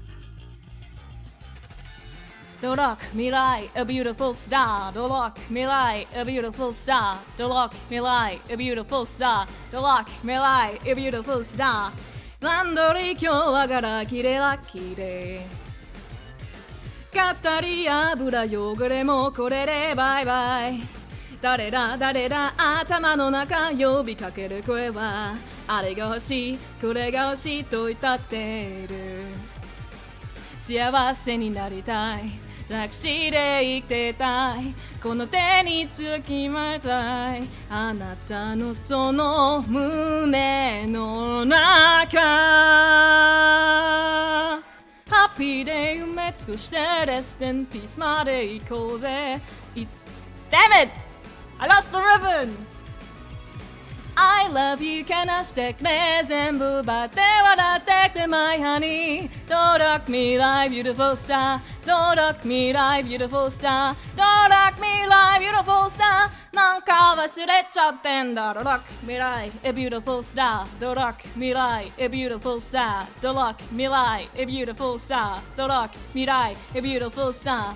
Dolok Mirai, a beautiful star. Dolok Mirai, a beautiful star. Dolok Mirai, a beautiful star. Dolok Mirai, a beautiful star. Landori kyou wa garaki de lucky day. Katari abura yogure mo korere bye bye. 誰だ誰だ頭の中呼びかける声はあれが欲しいこれが欲しいと歌っている幸せになりたい楽しで生きてたいこの手につきまいたいあなたのその胸の中ハッピーで埋め尽くして Rest in peace まで行こうぜ It's... Damn it! I lost the ribbon! I love you 悲してくれ全部奪って笑ってくれ My honey 届く未来 Beautiful star 届く未来 Beautiful star 届く未来 Beautiful star なんか忘れちゃってんだ届く未来 A beautiful star 届く未来 A beautiful star 届く未来 A beautiful star 届く未来 A beautiful star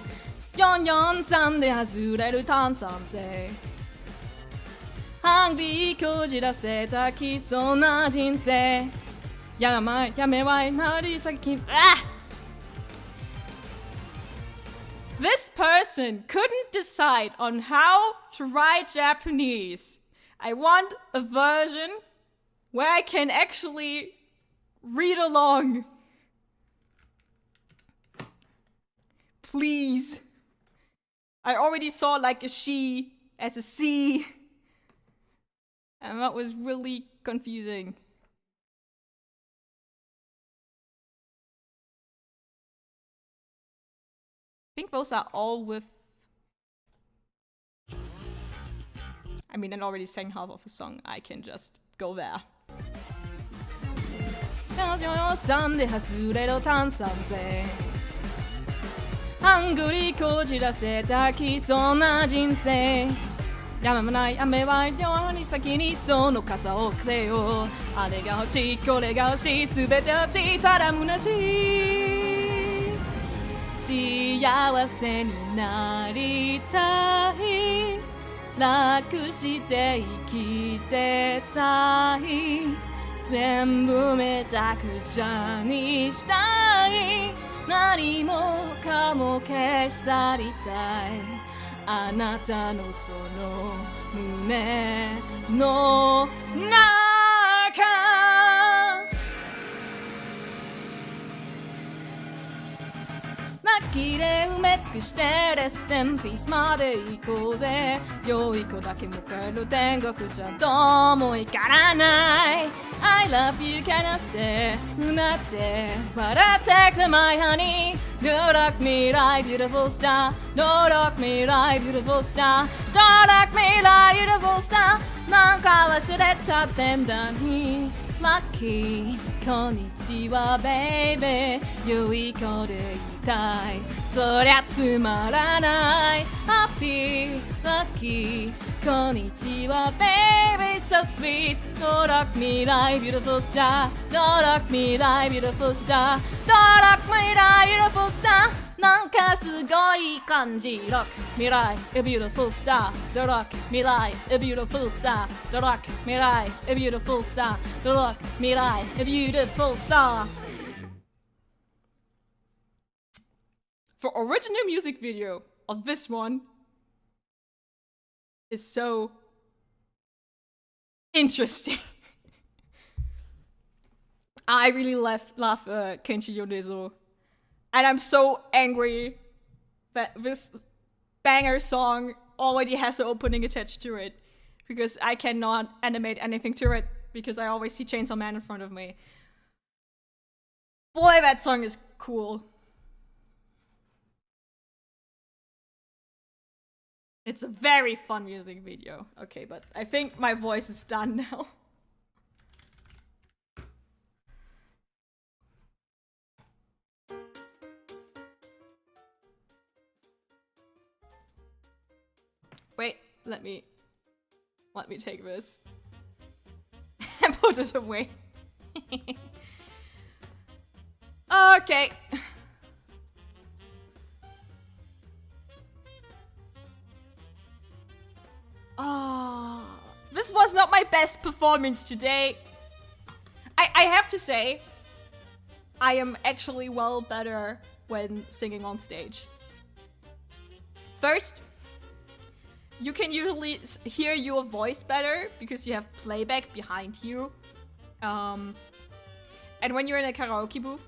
443で外れる炭酸性ハングリーこじらせたきそうな人生やめはいなり先This person couldn't decide on how to write Japanese. I want a version where I can actually read along. Please. I already saw like a she as a C. And that was really confusing. I think those are all with... I mean, I already sang half of a song. I can just go there. 予算で外れろ炭酸税ハングリーこじらせたきそうな人生やめもない雨は夜に先にその傘をくれよあれが欲しいこれが欲しい全て欲しいただ虚しい幸せになりたい楽して生きてたい全部めちゃくちゃにしたい何もかも消し去りたいあなたのその胸の中泣きで埋め尽くしてレステンピースまで行こうぜ良い子だけ迎える天国じゃどうもいからない I love you けなしてうなって笑ってくれ My honey Don't look me like beautiful star Don't look me like beautiful star Don't look me like beautiful star なんか忘れちゃってんだにラッキーこんにちはベイベー良い子でいたいそりゃつまらないハッピーラッキーこんにちはベイベー so sweet Don't look me like beautiful star Don't look me like beautiful star Don't look me like beautiful starなんかすごい感じ Look me like a beautiful star Don't look me like a beautiful star Don't look me like a beautiful star Don't look me like a beautiful star For original music video of this one is so interesting. I really love Kenshi Yonezu. And I'm so angry that this banger song already has an opening attached to it. Because I cannot animate anything to it. Because I always see Chainsaw Man in front of me. Boy, that song is cool. It's a very fun music video. Okay, but I think my voice is done now. Wait, let me take this and put it away. Okay. Oh, this was not my best performance today. I have to say, I am actually well better when singing on stage. First, you can usually hear your voice better because you have playback behind you. And when you're in a karaoke booth,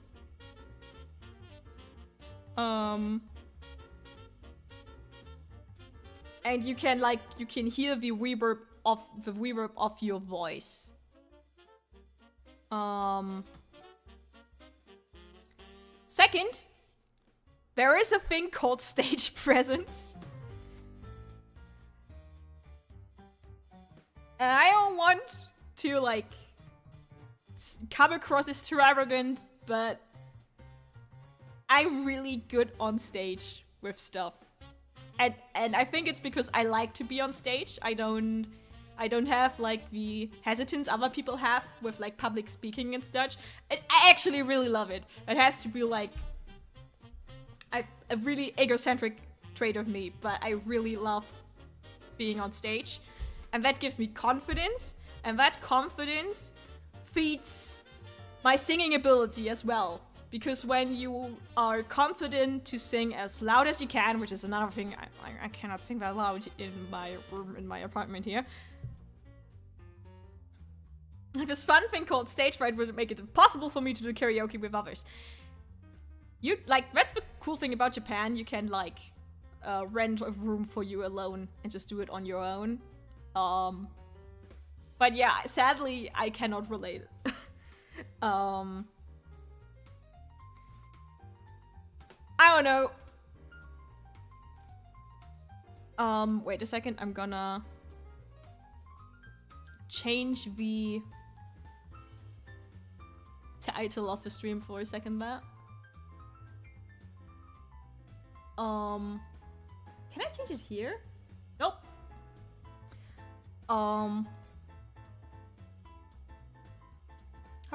and you can hear the reverb of your voice. Second, there is a thing called stage presence. And I don't want to come across as too arrogant, but I'm really good on stage with stuff. And I think it's because I like to be on stage. I don't have the hesitance other people have with public speaking and such. I actually really love it. It has to be a really egocentric trait of me, but I really love being on stage. And that gives me confidence, and that confidence feeds my singing ability as well. Because when you are confident to sing as loud as you can, which is another thing, I cannot sing that loud in my room, in my apartment here. This fun thing called stage fright would make it impossible for me to do karaoke with others. You, like, that's the cool thing about Japan. You can, like, rent a room for you alone and just do it on your own. But yeah, sadly, I cannot relate. I don't know. Wait a second. I'm gonna change the title of the stream for a second there. Can I change it here? Nope. How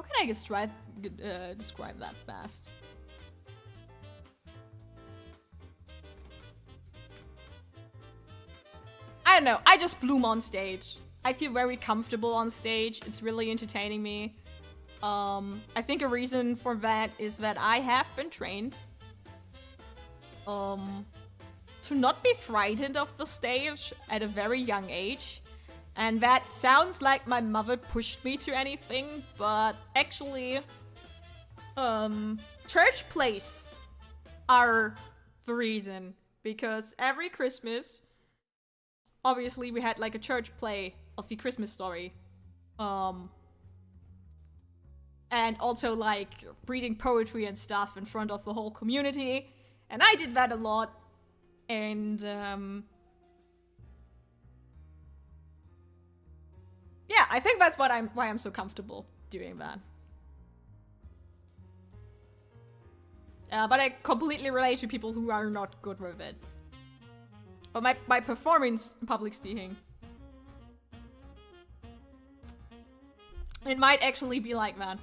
can I describe that fast? I don't know. I just bloom on stage. I feel very comfortable on stage. It's really entertaining me. I think a reason for that is that I have been trained to not be frightened of the stage at a very young age. And that sounds like my mother pushed me to anything, but actually, church plays are the reason. Because every Christmas, obviously we had like a church play of the Christmas story. And also like reading poetry and stuff in front of the whole community. And I did that a lot. And yeah, I think that's why I'm so comfortable doing that. But I completely relate to people who are not good with it. But my performance in public speaking, it might actually be like that.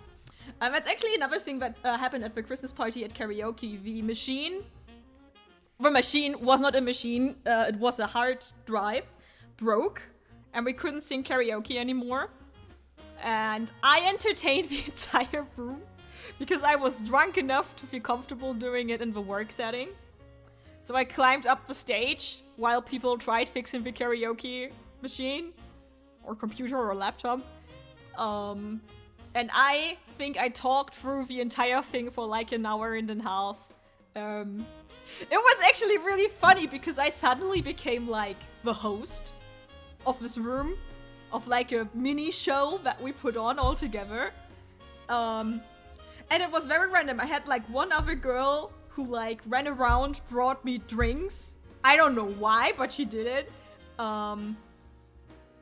That's actually another thing that happened at the Christmas party at karaoke. The machine was not a machine, it was a hard drive, broke, and we couldn't sing karaoke anymore. And I entertained the entire room because I was drunk enough to feel comfortable doing it in the work setting. So I climbed up the stage while people tried fixing the karaoke machine or computer or laptop. And I think I talked through the entire thing for like an hour and a half. It was actually really funny because I suddenly became like the host of this room, of like a mini show that we put on all together. And it was very random. I had like one other girl who like ran around, brought me drinks. I don't know why, but she did it. And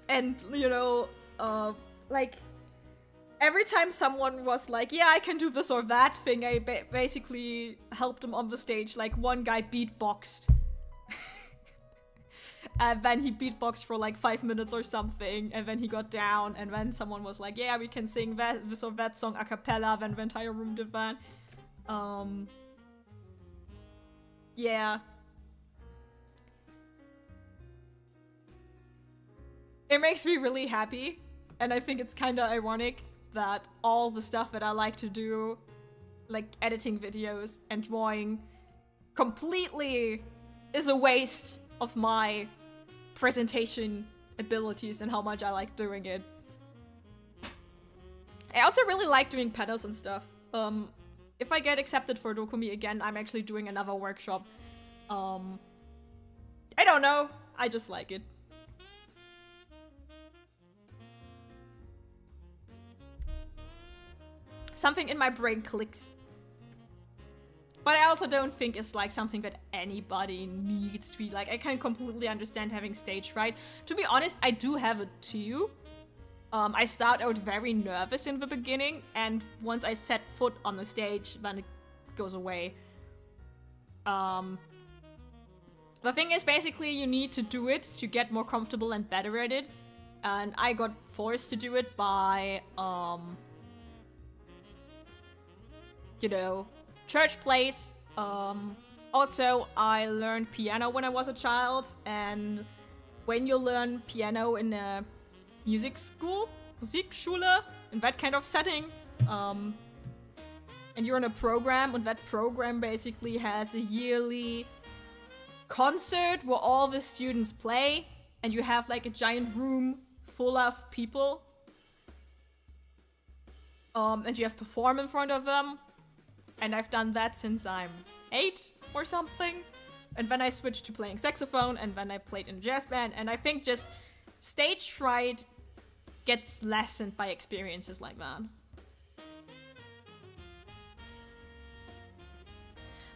you know, like every time someone was like, yeah, I can do this or that thing, I basically helped them on the stage. Like one guy beatboxed. And then he beatboxed for like 5 minutes or something, and then he got down, and then someone was like, yeah, we can sing this or that song a cappella, then the entire room did that. Yeah. It makes me really happy, and I think it's kinda ironic that all the stuff that I like to do, like editing videos and drawing, completely is a waste of my presentation abilities and how much I like doing it. I also really like doing panels and stuff. If I get accepted for Dokumi again, I'm actually doing another workshop. I don't know. I just like it. Something in my brain clicks. But I also don't think it's like something that anybody needs to be like. I can completely understand having stage fright. To be honest, I do have it too. I start out very nervous in the beginning, and once I set foot on the stage, then it goes away. The thing is, basically, you need to do it to get more comfortable and better at it. And I got forced to do it by, you know, church plays. Also, I learned piano when I was a child, and when you learn piano in a music school, Musikschule, in that kind of setting, and you're in a program, and that program basically has a yearly concert where all the students play, and you have like a giant room full of people, and you have to perform in front of them. and I've done that since I'm 8 or something. And then I switched to playing saxophone, and then I played in a jazz band, and I think just stage fright gets lessened by experiences like that.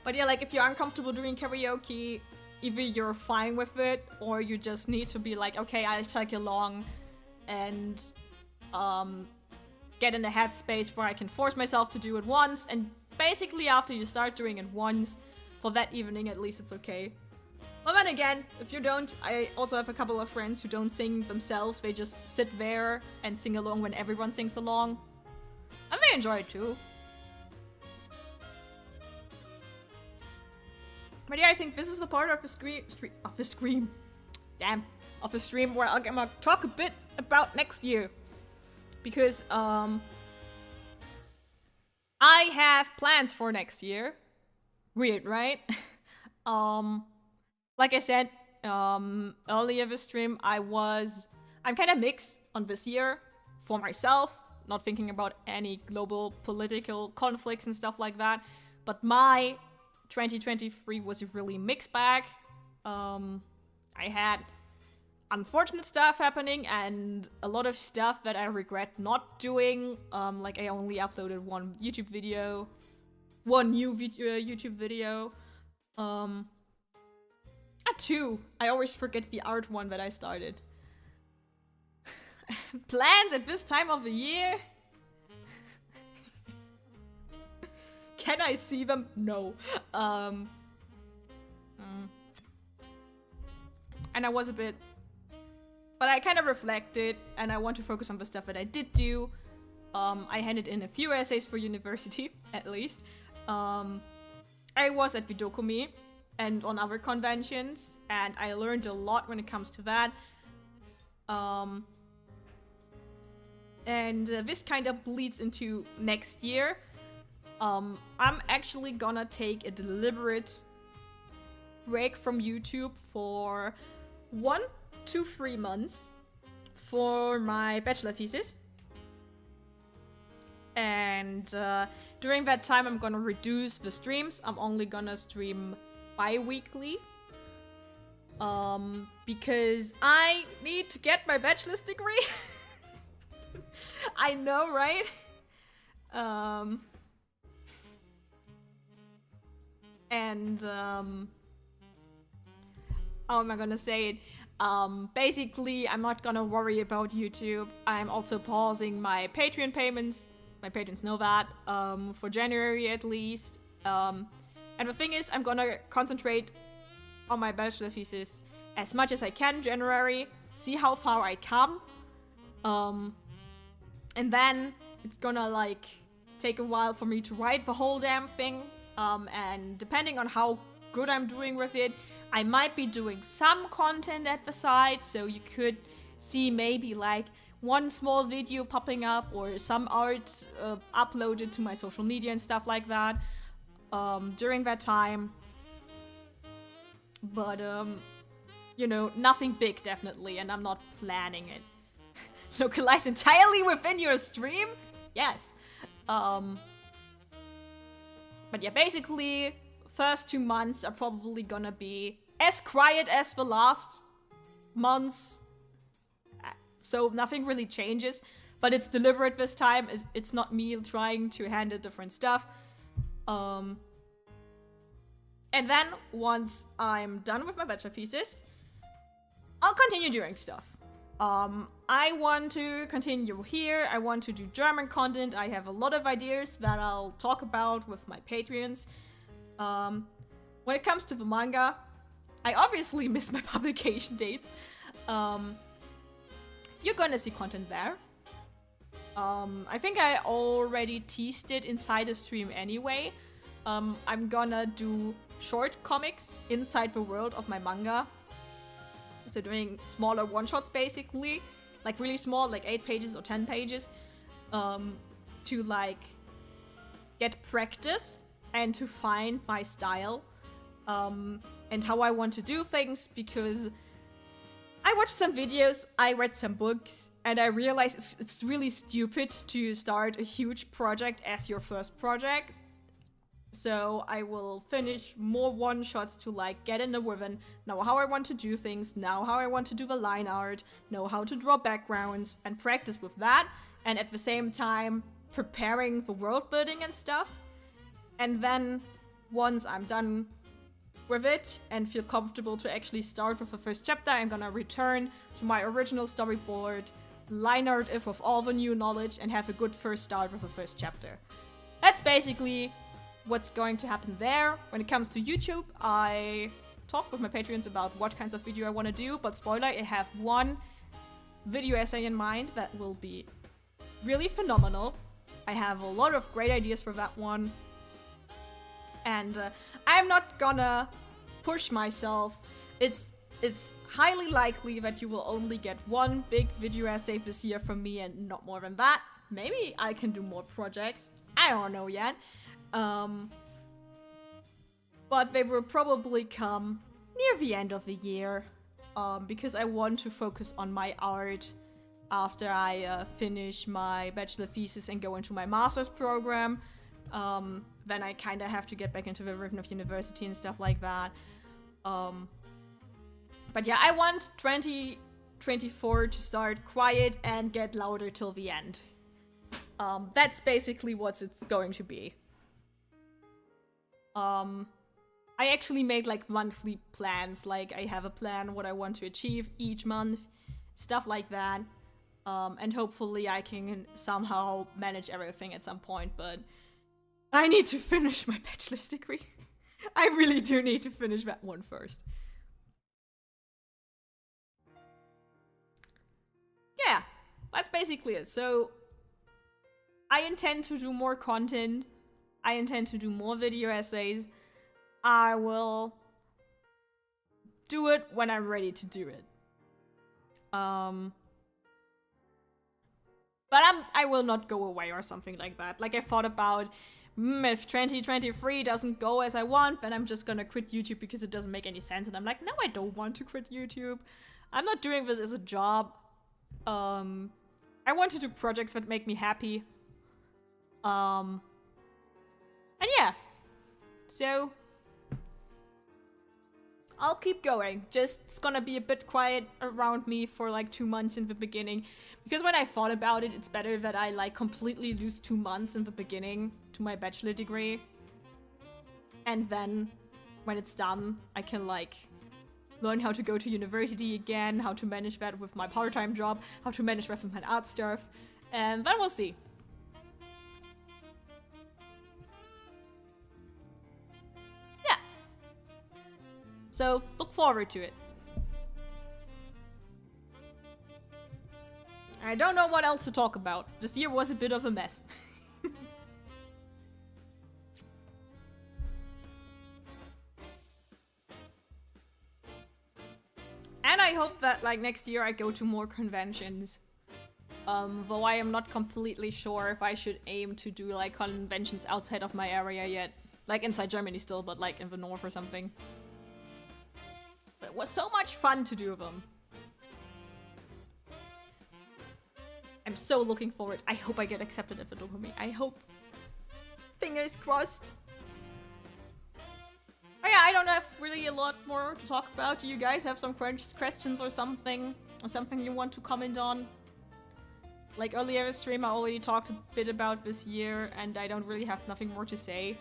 But yeah, like if you're uncomfortable doing karaoke, either you're fine with it, or you just need to be like, okay, I'll tag along and get in a headspace where I can force myself to do it once, and basically after you start doing it once, for that evening at least it's okay. But then again, if you don't, I also have a couple of friends who don't sing themselves, they just sit there and sing along when everyone sings along. And they enjoy it too. But yeah, I think this is the part of the stream where I'm gonna talk a bit about next year. Because, I have plans for next year. Weird, right? Like I said, earlier this stream, I'm kind of mixed on this year for myself, not thinking about any global political conflicts and stuff like that. But my 2023 was a really mixed bag. I had unfortunate stuff happening and a lot of stuff that I regret not doing. Like I only uploaded one new YouTube video. Two. I always forget the art one that I started. Plans at this time of the year? Can I see them? No. And I was a bit... But I kind of reflected, and I want to focus on the stuff that I did do. I handed in a few essays for university, at least. I was at Vidokumi and on other conventions, and I learned a lot when it comes to that. And this kind of bleeds into next year. I'm actually gonna take a deliberate break from YouTube for 1 to 3 months for my bachelor thesis. And during that time, I'm gonna reduce the streams. I'm only gonna stream bi-weekly. Because I need to get my bachelor's degree. I know, right? How am I gonna say it? Basically, I'm not gonna worry about YouTube. I'm also pausing my Patreon payments. My patrons know that, for January at least. And the thing is, I'm gonna concentrate on my bachelor thesis as much as I can in January, see how far I come. And then it's gonna like take a while for me to write the whole damn thing. And depending on how good I'm doing with it, I might be doing some content at the side, so you could see maybe like one small video popping up or some art uploaded to my social media and stuff like that during that time. But, you know, nothing big definitely, and I'm not planning it. Localize entirely within your stream? Yes. But yeah, basically, first 2 months are probably gonna be as quiet as the last months. So nothing really changes, but it's deliberate this time. It's not me trying to handle different stuff. And then once I'm done with my bachelor thesis, I'll continue doing stuff. I want to continue here. I want to do German content. I have a lot of ideas that I'll talk about with my Patreons. When it comes to the manga, I obviously miss my publication dates. You're gonna see content there. I think I already teased it inside the stream anyway. I'm gonna do short comics inside the world of my manga. So doing smaller one-shots basically. Like really small, like 8 pages or 10 pages. To like get practice and to find my style. And how I want to do things, because I watched some videos, I read some books, and I realized it's really stupid to start a huge project as your first project. So I will finish more one-shots to like get in the rhythm, know how I want to do things, know how I want to do the line art, know how to draw backgrounds, and practice with that, and at the same time preparing the world building and stuff. And then once I'm done with it and feel comfortable to actually start with the first chapter, I'm gonna return to my original storyboard, line art it with all the new knowledge, and have a good first start with the first chapter. That's basically what's going to happen there. When it comes to YouTube, I talked with my Patreons about what kinds of video I want to do, but spoiler, I have one video essay in mind that will be really phenomenal. I have a lot of great ideas for that one. And I'm not gonna push myself. It's highly likely that you will only get one big video essay this year from me and not more than that. Maybe I can do more projects. I don't know yet. But they will probably come near the end of the year, because I want to focus on my art after I finish my bachelor thesis and go into my master's program. Then I kind of have to get back into the rhythm of university and stuff like that. But yeah, I want 2024 to start quiet and get louder till the end. That's basically what it's going to be. I actually made like monthly plans, like I have a plan what I want to achieve each month, stuff like that. And hopefully I can somehow manage everything at some point, but I need to finish my bachelor's degree. I really do need to finish that one first. Yeah, that's basically it. So I intend to do more content. I intend to do more video essays. I will do it when I'm ready to do it. But I will not go away or something like that. Like I thought about, if 2023 doesn't go as I want, then I'm just gonna quit YouTube because it doesn't make any sense. And I'm like, no, I don't want to quit YouTube. I'm not doing this as a job. I want to do projects that make me happy. And yeah, so I'll keep going. Just, it's gonna be a bit quiet around me for like 2 months in the beginning. Because when I thought about it, it's better that I like completely lose 2 months in the beginning to my bachelor degree. And then when it's done, I can like learn how to go to university again, how to manage that with my part-time job, how to manage that with my art stuff. And then we'll see. So, look forward to it. I don't know what else to talk about. This year was a bit of a mess. And I hope that, like, next year I go to more conventions. Though I am not completely sure if I should aim to do, like, conventions outside of my area yet. Like, inside Germany still, but, like, in the north or something. But it was so much fun to do them. I'm so looking forward. I hope I get accepted at the Dokumi. I hope. Fingers crossed. Oh yeah, I don't have really a lot more to talk about. Do you guys have some questions or something? Or something you want to comment on? Like earlier in the stream, I already talked a bit about this year, and I don't really have nothing more to say.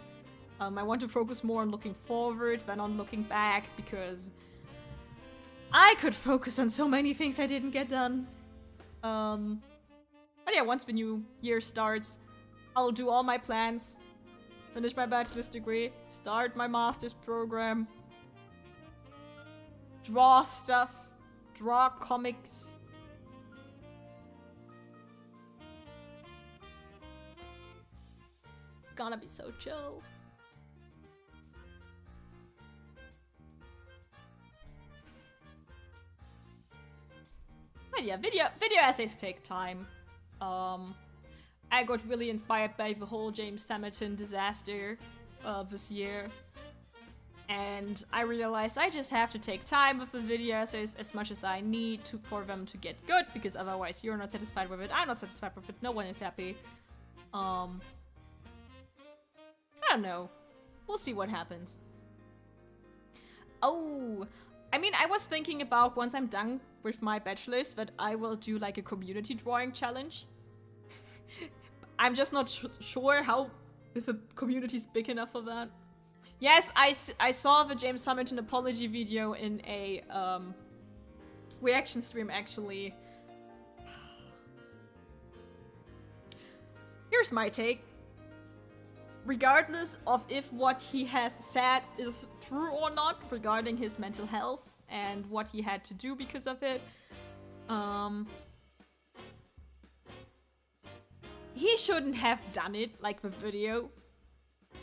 I want to focus more on looking forward than on looking back, because I could focus on so many things I didn't get done. But yeah, once the new year starts, I'll do all my plans, finish my bachelor's degree, start my master's program, draw stuff, draw comics. It's gonna be so chill. But yeah, video essays take time. I got really inspired by the whole James Sammerton disaster this year. And I realized I just have to take time with the video essays as much as I need for them to get good, because otherwise you're not satisfied with it, I'm not satisfied with it, no one is happy. I don't know. We'll see what happens. Oh, I mean, I was thinking about once I'm done with my bachelor's that I will do like a community drawing challenge. I'm just not sure how, if the community is big enough for that. Yes, I saw the James Hamilton apology video in a reaction stream, actually. Here's my take. Regardless of if what he has said is true or not regarding his mental health and what he had to do because of it, he shouldn't have done it, like the video.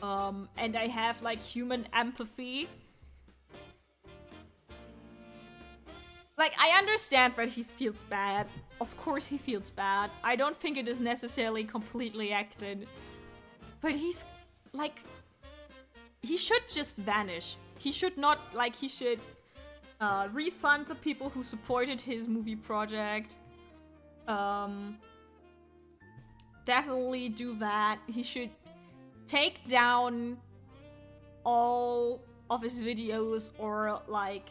And I have like human empathy. Like, I understand that he feels bad. Of course he feels bad. I don't think it is necessarily completely acted. But he's, like... He should just vanish. He should not, like, he should refund the people who supported his movie project. Definitely do that. He should take down all of his videos or, like,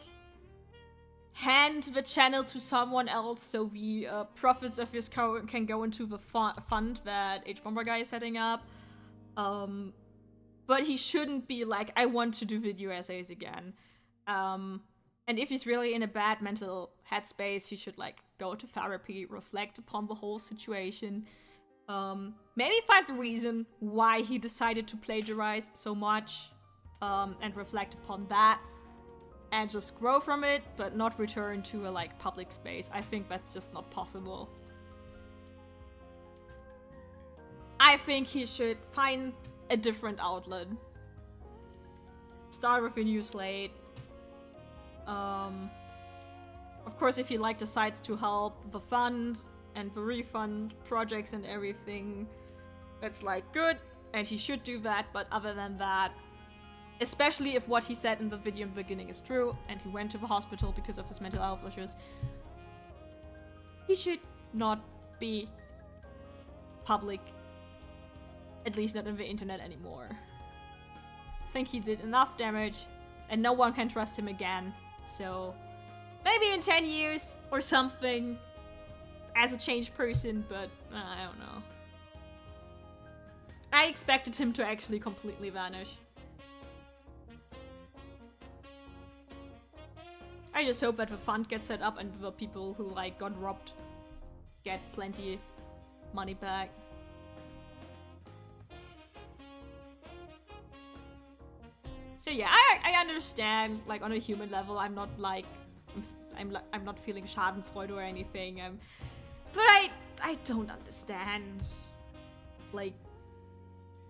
hand the channel to someone else so the profits of his can go into the fund that H-Bomber Guy is setting up. But he shouldn't be like, I want to do video essays again. And if he's really in a bad mental headspace, he should, like, go to therapy, reflect upon the whole situation. Maybe find the reason why he decided to plagiarize so much, and reflect upon that. And just grow from it, but not return to a, like, public space. I think that's just not possible. I think he should find a different outlet. Start with a new slate. Of course, if he, like, decides to help the fund and the refund projects and everything, that's, like, good. And he should do that, but other than that, especially if what he said in the video in the beginning is true, and he went to the hospital because of his mental health issues, he should not be public, at least not on the internet anymore. I think he did enough damage, and no one can trust him again, so maybe in 10 years or something, as a changed person, but I don't know. I expected him to actually completely vanish. I just hope that the fund gets set up and the people who, like, got robbed get plenty money back. So yeah, I understand, like, on a human level, I'm not, like, I'm not feeling schadenfreude or anything, but I don't understand. Like,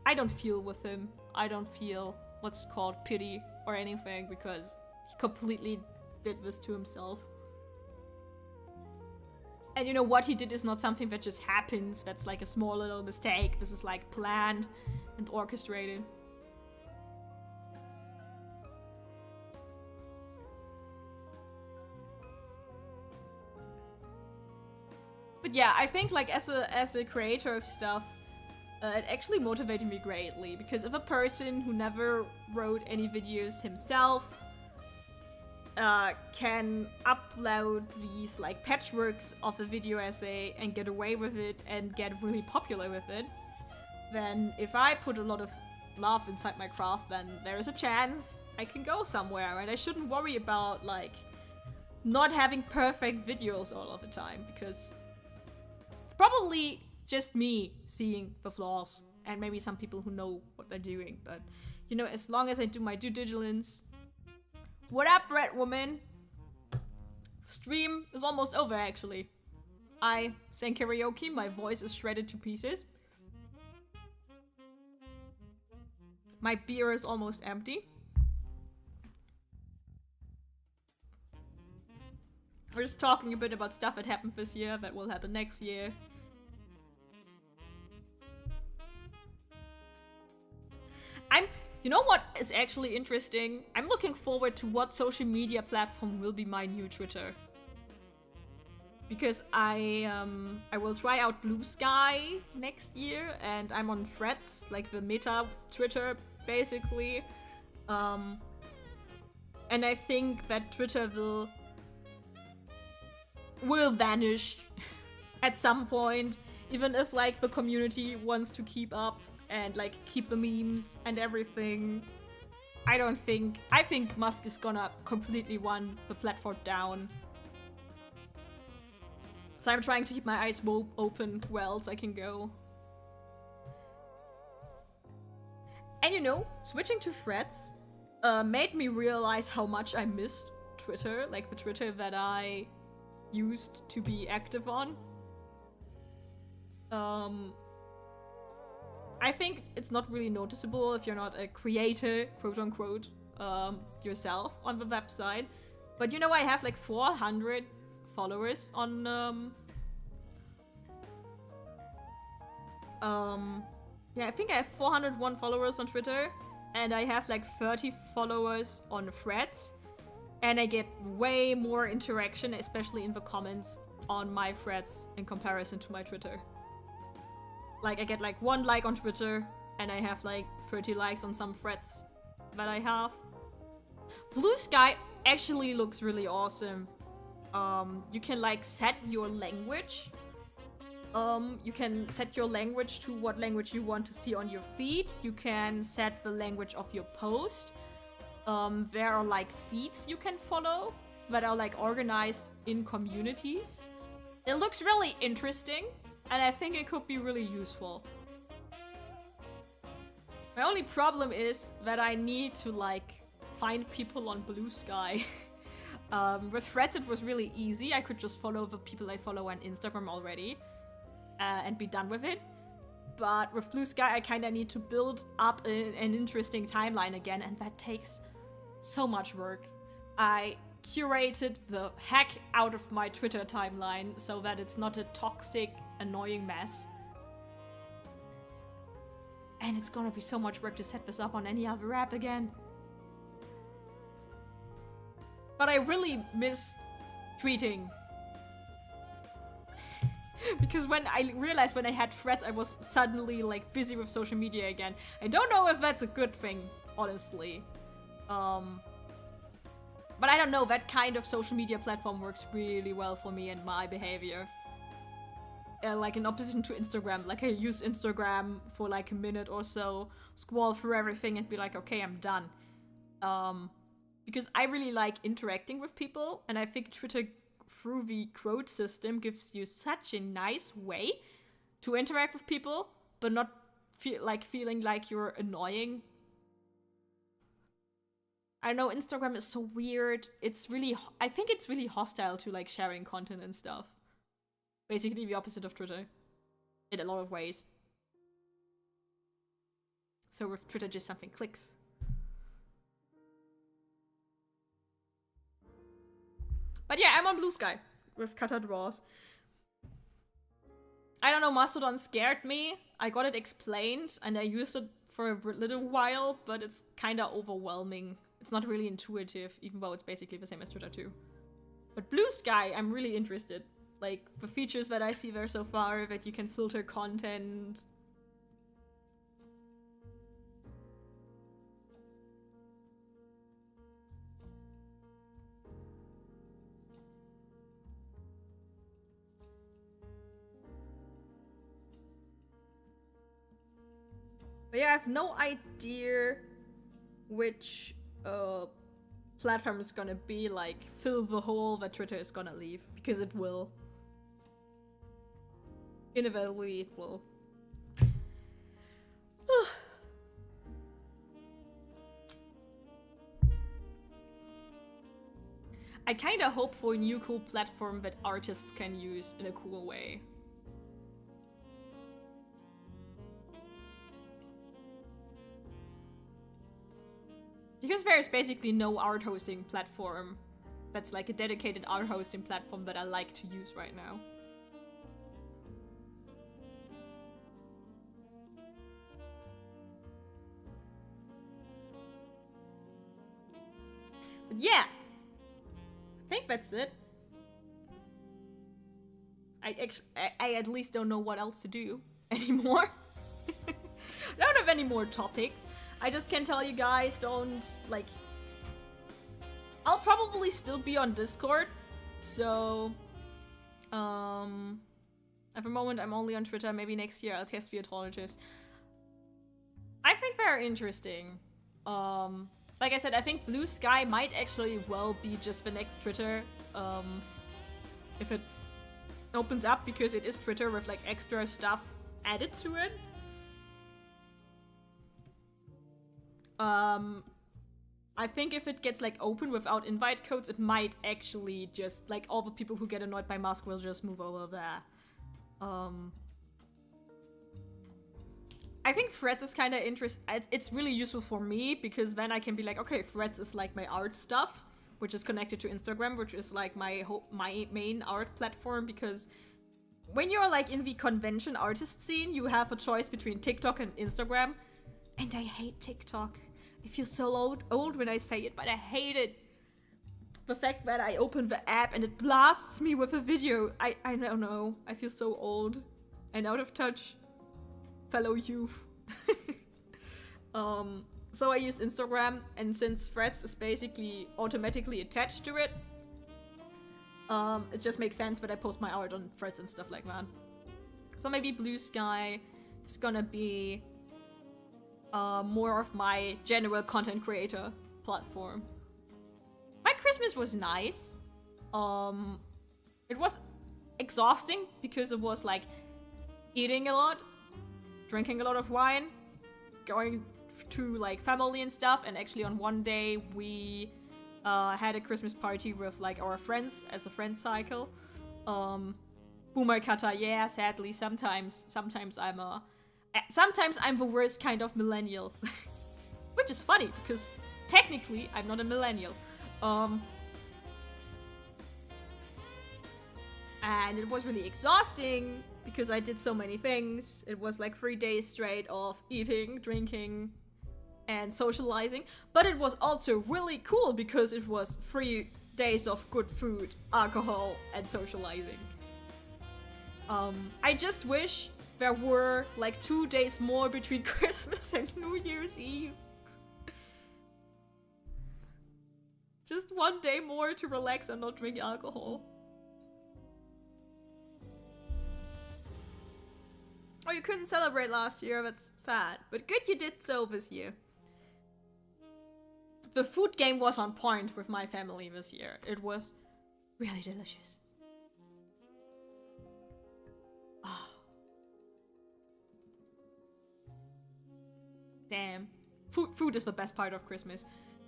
I don't feel with him. I don't feel what's called pity or anything, because he completely did this to himself. And you know, what he did is not something that just happens, that's like a small little mistake. This is, like, planned and orchestrated. But yeah, I think, like, as a creator of stuff, it actually motivated me greatly, because if a person who never wrote any videos himself can upload these, like, patchworks of a video essay and get away with it and get really popular with it, then if I put a lot of love inside my craft, then there's a chance I can go somewhere, and I shouldn't worry about, like, not having perfect videos all of the time, because it's probably just me seeing the flaws, and maybe some people who know what they're doing, but, you know, as long as I do my due diligence. What up, Red Woman? Stream is almost over, actually. I sang karaoke, my voice is shredded to pieces. My beer is almost empty. We're just talking a bit about stuff that happened this year, that will happen next year. You know what is actually interesting? I'm looking forward to what social media platform will be my new Twitter. Because I will try out Blue Sky next year, and I'm on Threads, like the meta Twitter basically. And I think that Twitter will vanish at some point, even if like the community wants to keep up and like keep the memes and everything. I think Musk is gonna completely run the platform down. So I'm trying to keep my eyes open where else I can go. And you know, switching to Threads made me realize how much I missed Twitter, like the Twitter that I used to be active on. I think it's not really noticeable if you're not a creator, quote unquote, yourself on the website. But you know, I have like 400 followers on yeah, I think I have 401 followers on Twitter, and I have like 30 followers on Threads, and I get way more interaction, especially in the comments on my Threads in comparison to my Twitter. Like, I get like 1 like on Twitter, and I have like 30 likes on some Threads that I have. Blue Sky actually looks really awesome. You can like set your language. You can set your language to what language you want to see on your feed. You can set the language of your post. There are like feeds you can follow that are like organized in communities. It looks really interesting, and I think it could be really useful. My only problem is that I need to like find people on Blue Sky. With Threads it was really easy. I could just follow the people I follow on Instagram already. And be done with it. But with Blue Sky, I kind of need to build up an interesting timeline again, and that takes so much work. I curated the heck out of my Twitter timeline so that it's not a toxic, annoying mess. And it's gonna be so much work to set this up on any other app again. But I really miss tweeting. Because when I realized when I had Threads, I was suddenly like busy with social media again. I don't know if that's a good thing, honestly. But I don't know, that kind of social media platform works really well for me and my behavior. Like in opposition to Instagram, like I use Instagram for like a minute or so, scroll through everything and be like, okay, I'm done. Because I really like interacting with people, and I think Twitter through the quote system gives you such a nice way to interact with people, but not feeling like you're annoying. I know Instagram is so weird. I think it's really hostile to like sharing content and stuff. Basically the opposite of Twitter in a lot of ways. So with Twitter, just something clicks. But yeah, I'm on Blue Sky with Kata Draws. I don't know, Mastodon scared me. I got it explained and I used it for a little while, but it's kind of overwhelming. It's not really intuitive, even though it's basically the same as Twitter too. But Blue Sky, I'm really interested. Like, the features that I see there so far, that you can filter content. But yeah, I have no idea which platform is gonna be like fill the hole that Twitter is gonna leave, because it will. Inevitably, it will. I kinda hope for a new cool platform that artists can use in a cool way. Because there's basically no art hosting platform that's like a dedicated art hosting platform that I like to use right now. But yeah, I think that's it. I at least don't know what else to do anymore. I don't have any more topics. I just can tell you guys, don't, like... I'll probably still be on Discord, so... At the moment, I'm only on Twitter. Maybe next year I'll test the alternatives. I think they're interesting. Like I said, I think Blue Sky might actually well be just the next Twitter. If it opens up, because it is Twitter with like extra stuff added to it. I think if it gets like open without invite codes, it might actually just like all the people who get annoyed by Musk will just move over there. I think Threads is kind of interesting. It's really useful for me because then I can be like, okay, Threads is like my art stuff, which is connected to Instagram, which is like my main art platform. Because when you're like in the convention artist scene, you have a choice between TikTok and Instagram, and I hate TikTok. I feel so old when I say it, but I hate it. The fact that I open the app and it blasts me with a video. I don't know. I feel so old and out of touch. Fellow youth. So I use Instagram, and since Threads is basically automatically attached to it, it just makes sense that I post my art on Threads and stuff like that. So maybe Blue Sky is gonna be more of my general content creator platform. My Christmas was nice. It was exhausting because it was like eating a lot, drinking a lot of wine, going to like family and stuff, and actually on one day we had a Christmas party with like our friends as a friend cycle. Boomer Kata, yeah, sadly sometimes I'm the worst kind of millennial. Which is funny, because technically I'm not a millennial. And it was really exhausting, because I did so many things. It was like 3 days straight of eating, drinking, and socializing. But it was also really cool, because it was 3 days of good food, alcohol, and socializing. I just wish there were like 2 days more between Christmas and New Year's Eve. Just 1 day more to relax and not drink alcohol. Oh, you couldn't celebrate last year, that's sad. But good you did so this year. The food game was on point with my family this year. It was really delicious. Oh. Damn. Food is the best part of Christmas.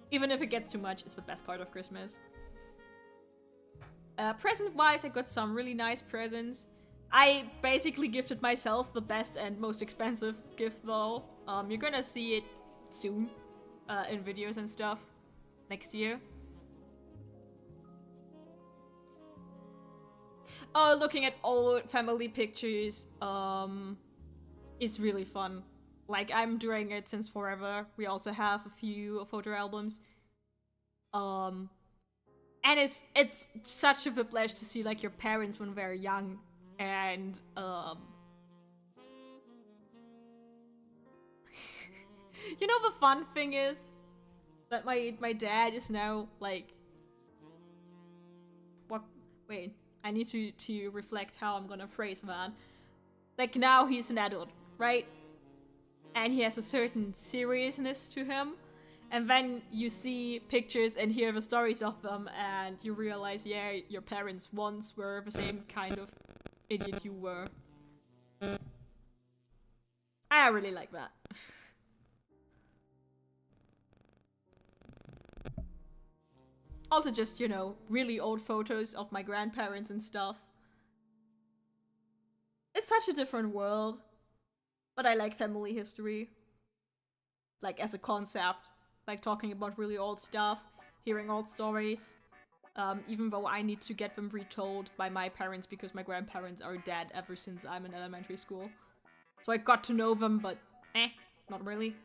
Even if it gets too much, it's the best part of Christmas. Present-wise, I got some really nice presents. I basically gifted myself the best and most expensive gift though. You're gonna see it soon in videos and stuff next year. Oh, looking at old family pictures is really fun. Like, I'm doing it since forever. We also have a few photo albums. And it's such a privilege to see like your parents when they're young. And you know, the fun thing is that my dad is now like, what? Wait, I need to reflect how I'm gonna phrase that. Like, now he's an adult, right? And he has a certain seriousness to him. And then you see pictures and hear the stories of them, and you realize, yeah, your parents once were the same kind of idiot you were. I really like that. Also just, you know, really old photos of my grandparents and stuff. It's such a different world. But I like family history. Like, as a concept. Like, talking about really old stuff. Hearing old stories. Even though I need to get them retold by my parents because my grandparents are dead ever since I'm in elementary school. So I got to know them, but not really.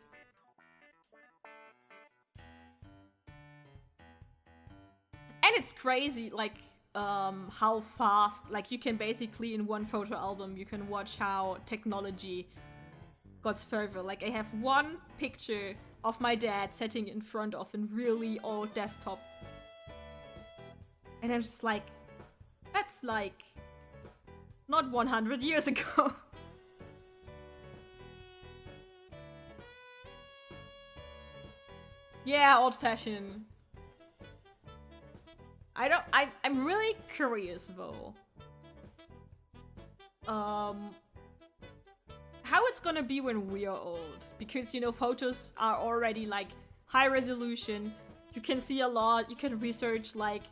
And it's crazy, like, how fast, like, you can basically in one photo album, you can watch how technology got further. Like, I have one picture of my dad sitting in front of a really old desktop. And I'm just like, that's like not 100 years ago. Yeah, old-fashioned. I'm really curious though. How it's gonna be when we are old. Because, you know, photos are already like high resolution. You can see a lot, you can research, like,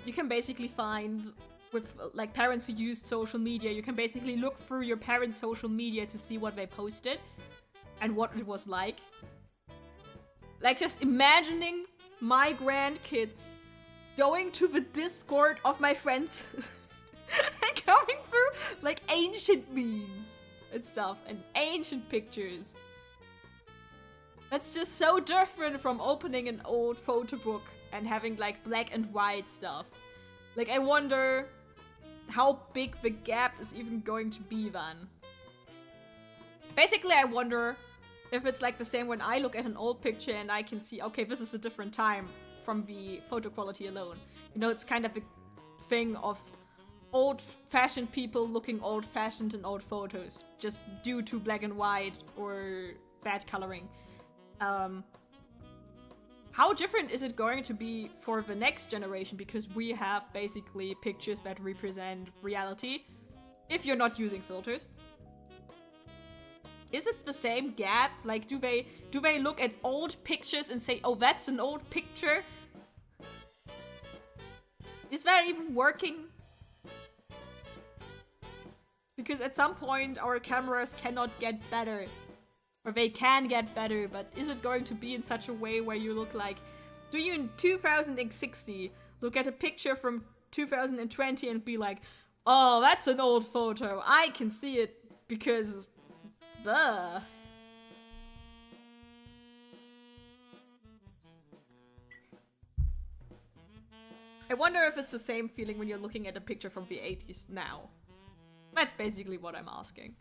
you can basically find with like parents who used social media, you can basically look through your parents' social media to see what they posted and what it was like. Like, just imagining my grandkids going to the Discord of my friends and going through like ancient memes and stuff and ancient pictures. That's just so different from opening an old photo book and having like black and white stuff. Like, I wonder how big the gap is even going to be then. Basically, I wonder if it's like the same when I look at an old picture and I can see, okay, this is a different time from the photo quality alone. You know, it's kind of a thing of old-fashioned people looking old-fashioned in old photos, just due to black and white or bad coloring. How different is it going to be for the next generation? Because we have basically pictures that represent reality, if you're not using filters. Is it the same gap? Like, do they look at old pictures and say, oh, that's an old picture? Is that even working? Because at some point our cameras cannot get better. Or they can get better, but is it going to be in such a way where you look like... Do you in 2060 look at a picture from 2020 and be like, oh, that's an old photo, I can see it because... Duh. I wonder if it's the same feeling when you're looking at a picture from the 80s now. That's basically what I'm asking.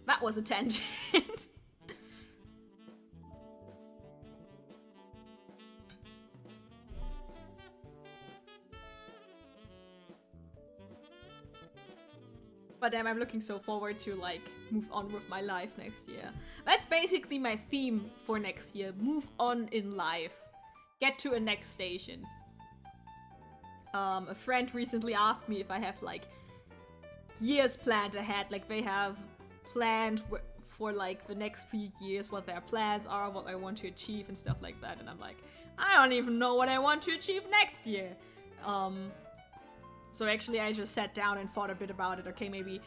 That was a tangent. But damn, I'm looking so forward to like move on with my life next year. That's basically my theme for next year. Move on in life. Get to a next station. A friend recently asked me if I have like years planned ahead. Like they have planned for like the next few years what their plans are, what I want to achieve and stuff like that. And I'm like, I don't even know what I want to achieve next year. So actually I just sat down and thought a bit about it. Okay, maybe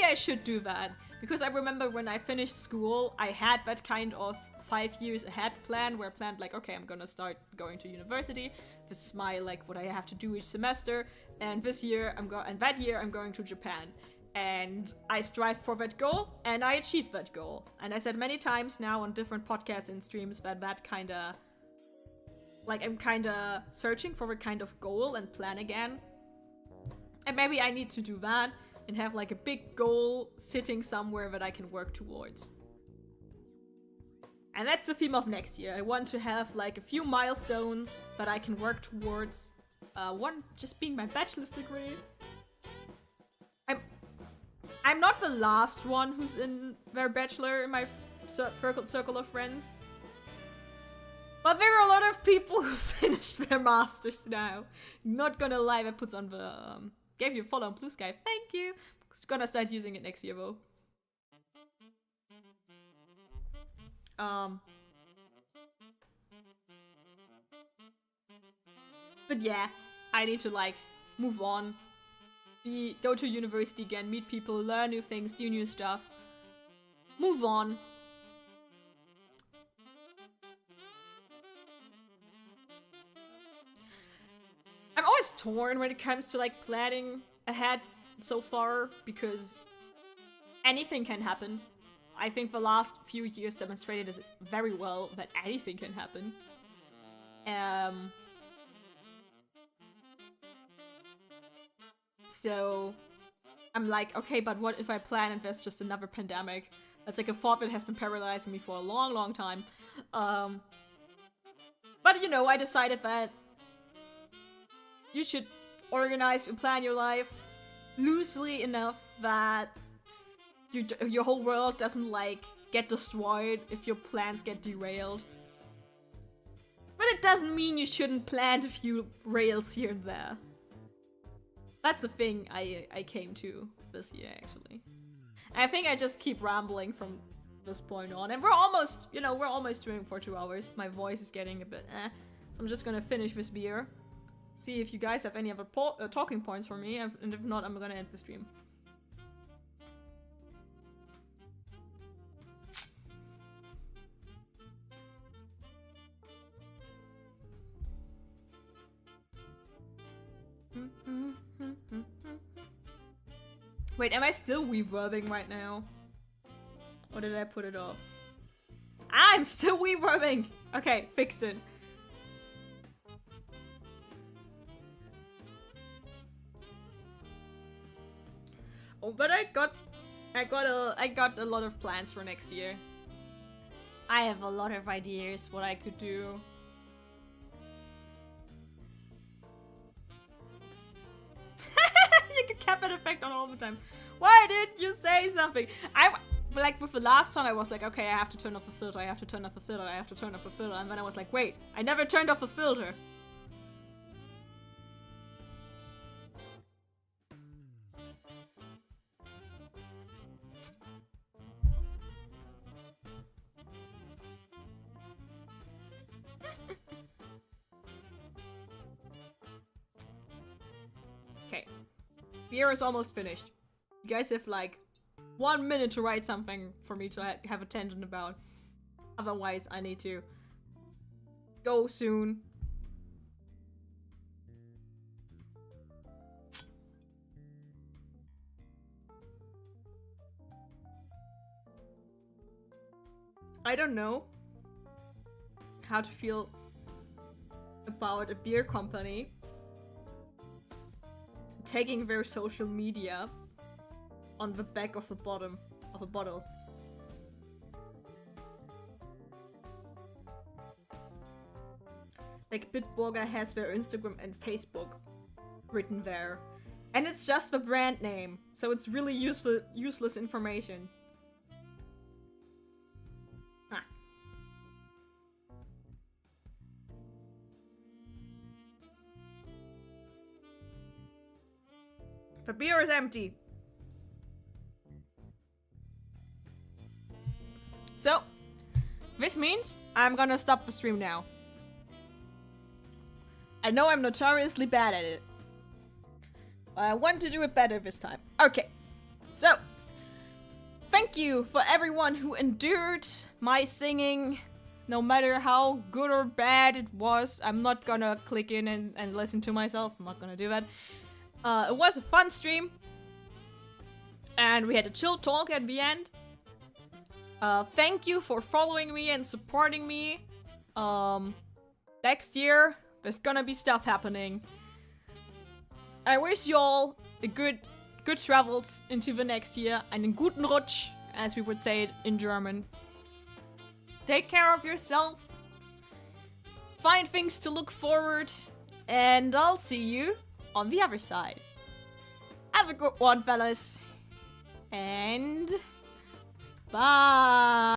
I should do that. Because I remember when I finished school, I had that kind of 5 years ahead plan where I planned like, okay, I'm gonna start going to university. This is my, like, what I have to do each semester. And this year, that year I'm going to Japan. And I strive for that goal, and I achieved that goal. And I said many times now on different podcasts and streams that kinda... Like, I'm kinda searching for a kind of goal and plan again. And maybe I need to do that and have like a big goal sitting somewhere that I can work towards. And that's the theme of next year. I want to have like a few milestones that I can work towards. One just being my bachelor's degree. I'm not the last one who's in their bachelor in my circle of friends. But there are a lot of people who finished their masters now. Not gonna lie, that puts on the... Gave you a follow on Blue Sky. Thank you. Gonna start using it next year though. But yeah, I need to like move on. Go to university again, meet people, learn new things, do new stuff. Move on. I'm always torn when it comes to like planning ahead so far because anything can happen. I think the last few years demonstrated it very well that anything can happen. So I'm like, okay, but what if I plan and there's just another pandemic? That's like a thought that has been paralyzing me for a long, long time. But you know, I decided that you should organize and plan your life loosely enough that your whole world doesn't like get destroyed if your plans get derailed. But it doesn't mean you shouldn't plant a few rails here and there. That's a thing I came to this year, actually. I think I just keep rambling from this point on. And we're almost, you know, we're almost doing for 2 hours. My voice is getting a bit So I'm just gonna finish this beer. See if you guys have any other talking points for me. And if not, I'm gonna end the stream. Wait, am I still reverbing right now? Or did I put it off? I'm still reverbing! Okay, fix it. Oh, but I got a lot of plans for next year. I have a lot of ideas what I could do. You could cap an effect on all the time. Why didn't you say something? Like with the last time I was like, okay, I have to turn off the filter, I have to turn off the filter, I have to turn off the filter, and then I was like, wait, I never turned off the filter. Okay. Beer is almost finished. You guys have like 1 minute to write something for me to have a tangent about. Otherwise, I need to go soon. I don't know how to feel about a beer company taking their social media on the back of the bottom of a bottle. Like Bitburger has their Instagram and Facebook written there. And it's just the brand name, so it's really useless information. Ah. The beer is empty. So, this means I'm gonna stop the stream now. I know I'm notoriously bad at it. But I want to do it better this time. Okay, so thank you for everyone who endured my singing, no matter how good or bad it was. I'm not gonna click in and listen to myself. I'm not gonna do that. It was a fun stream. And we had a chill talk at the end. Thank you for following me and supporting me. Next year, there's gonna be stuff happening. I wish you all a good travels into the next year. Einen guten Rutsch, as we would say it in German. Take care of yourself. Find things to look forward. And I'll see you on the other side. Have a good one, fellas. And bye.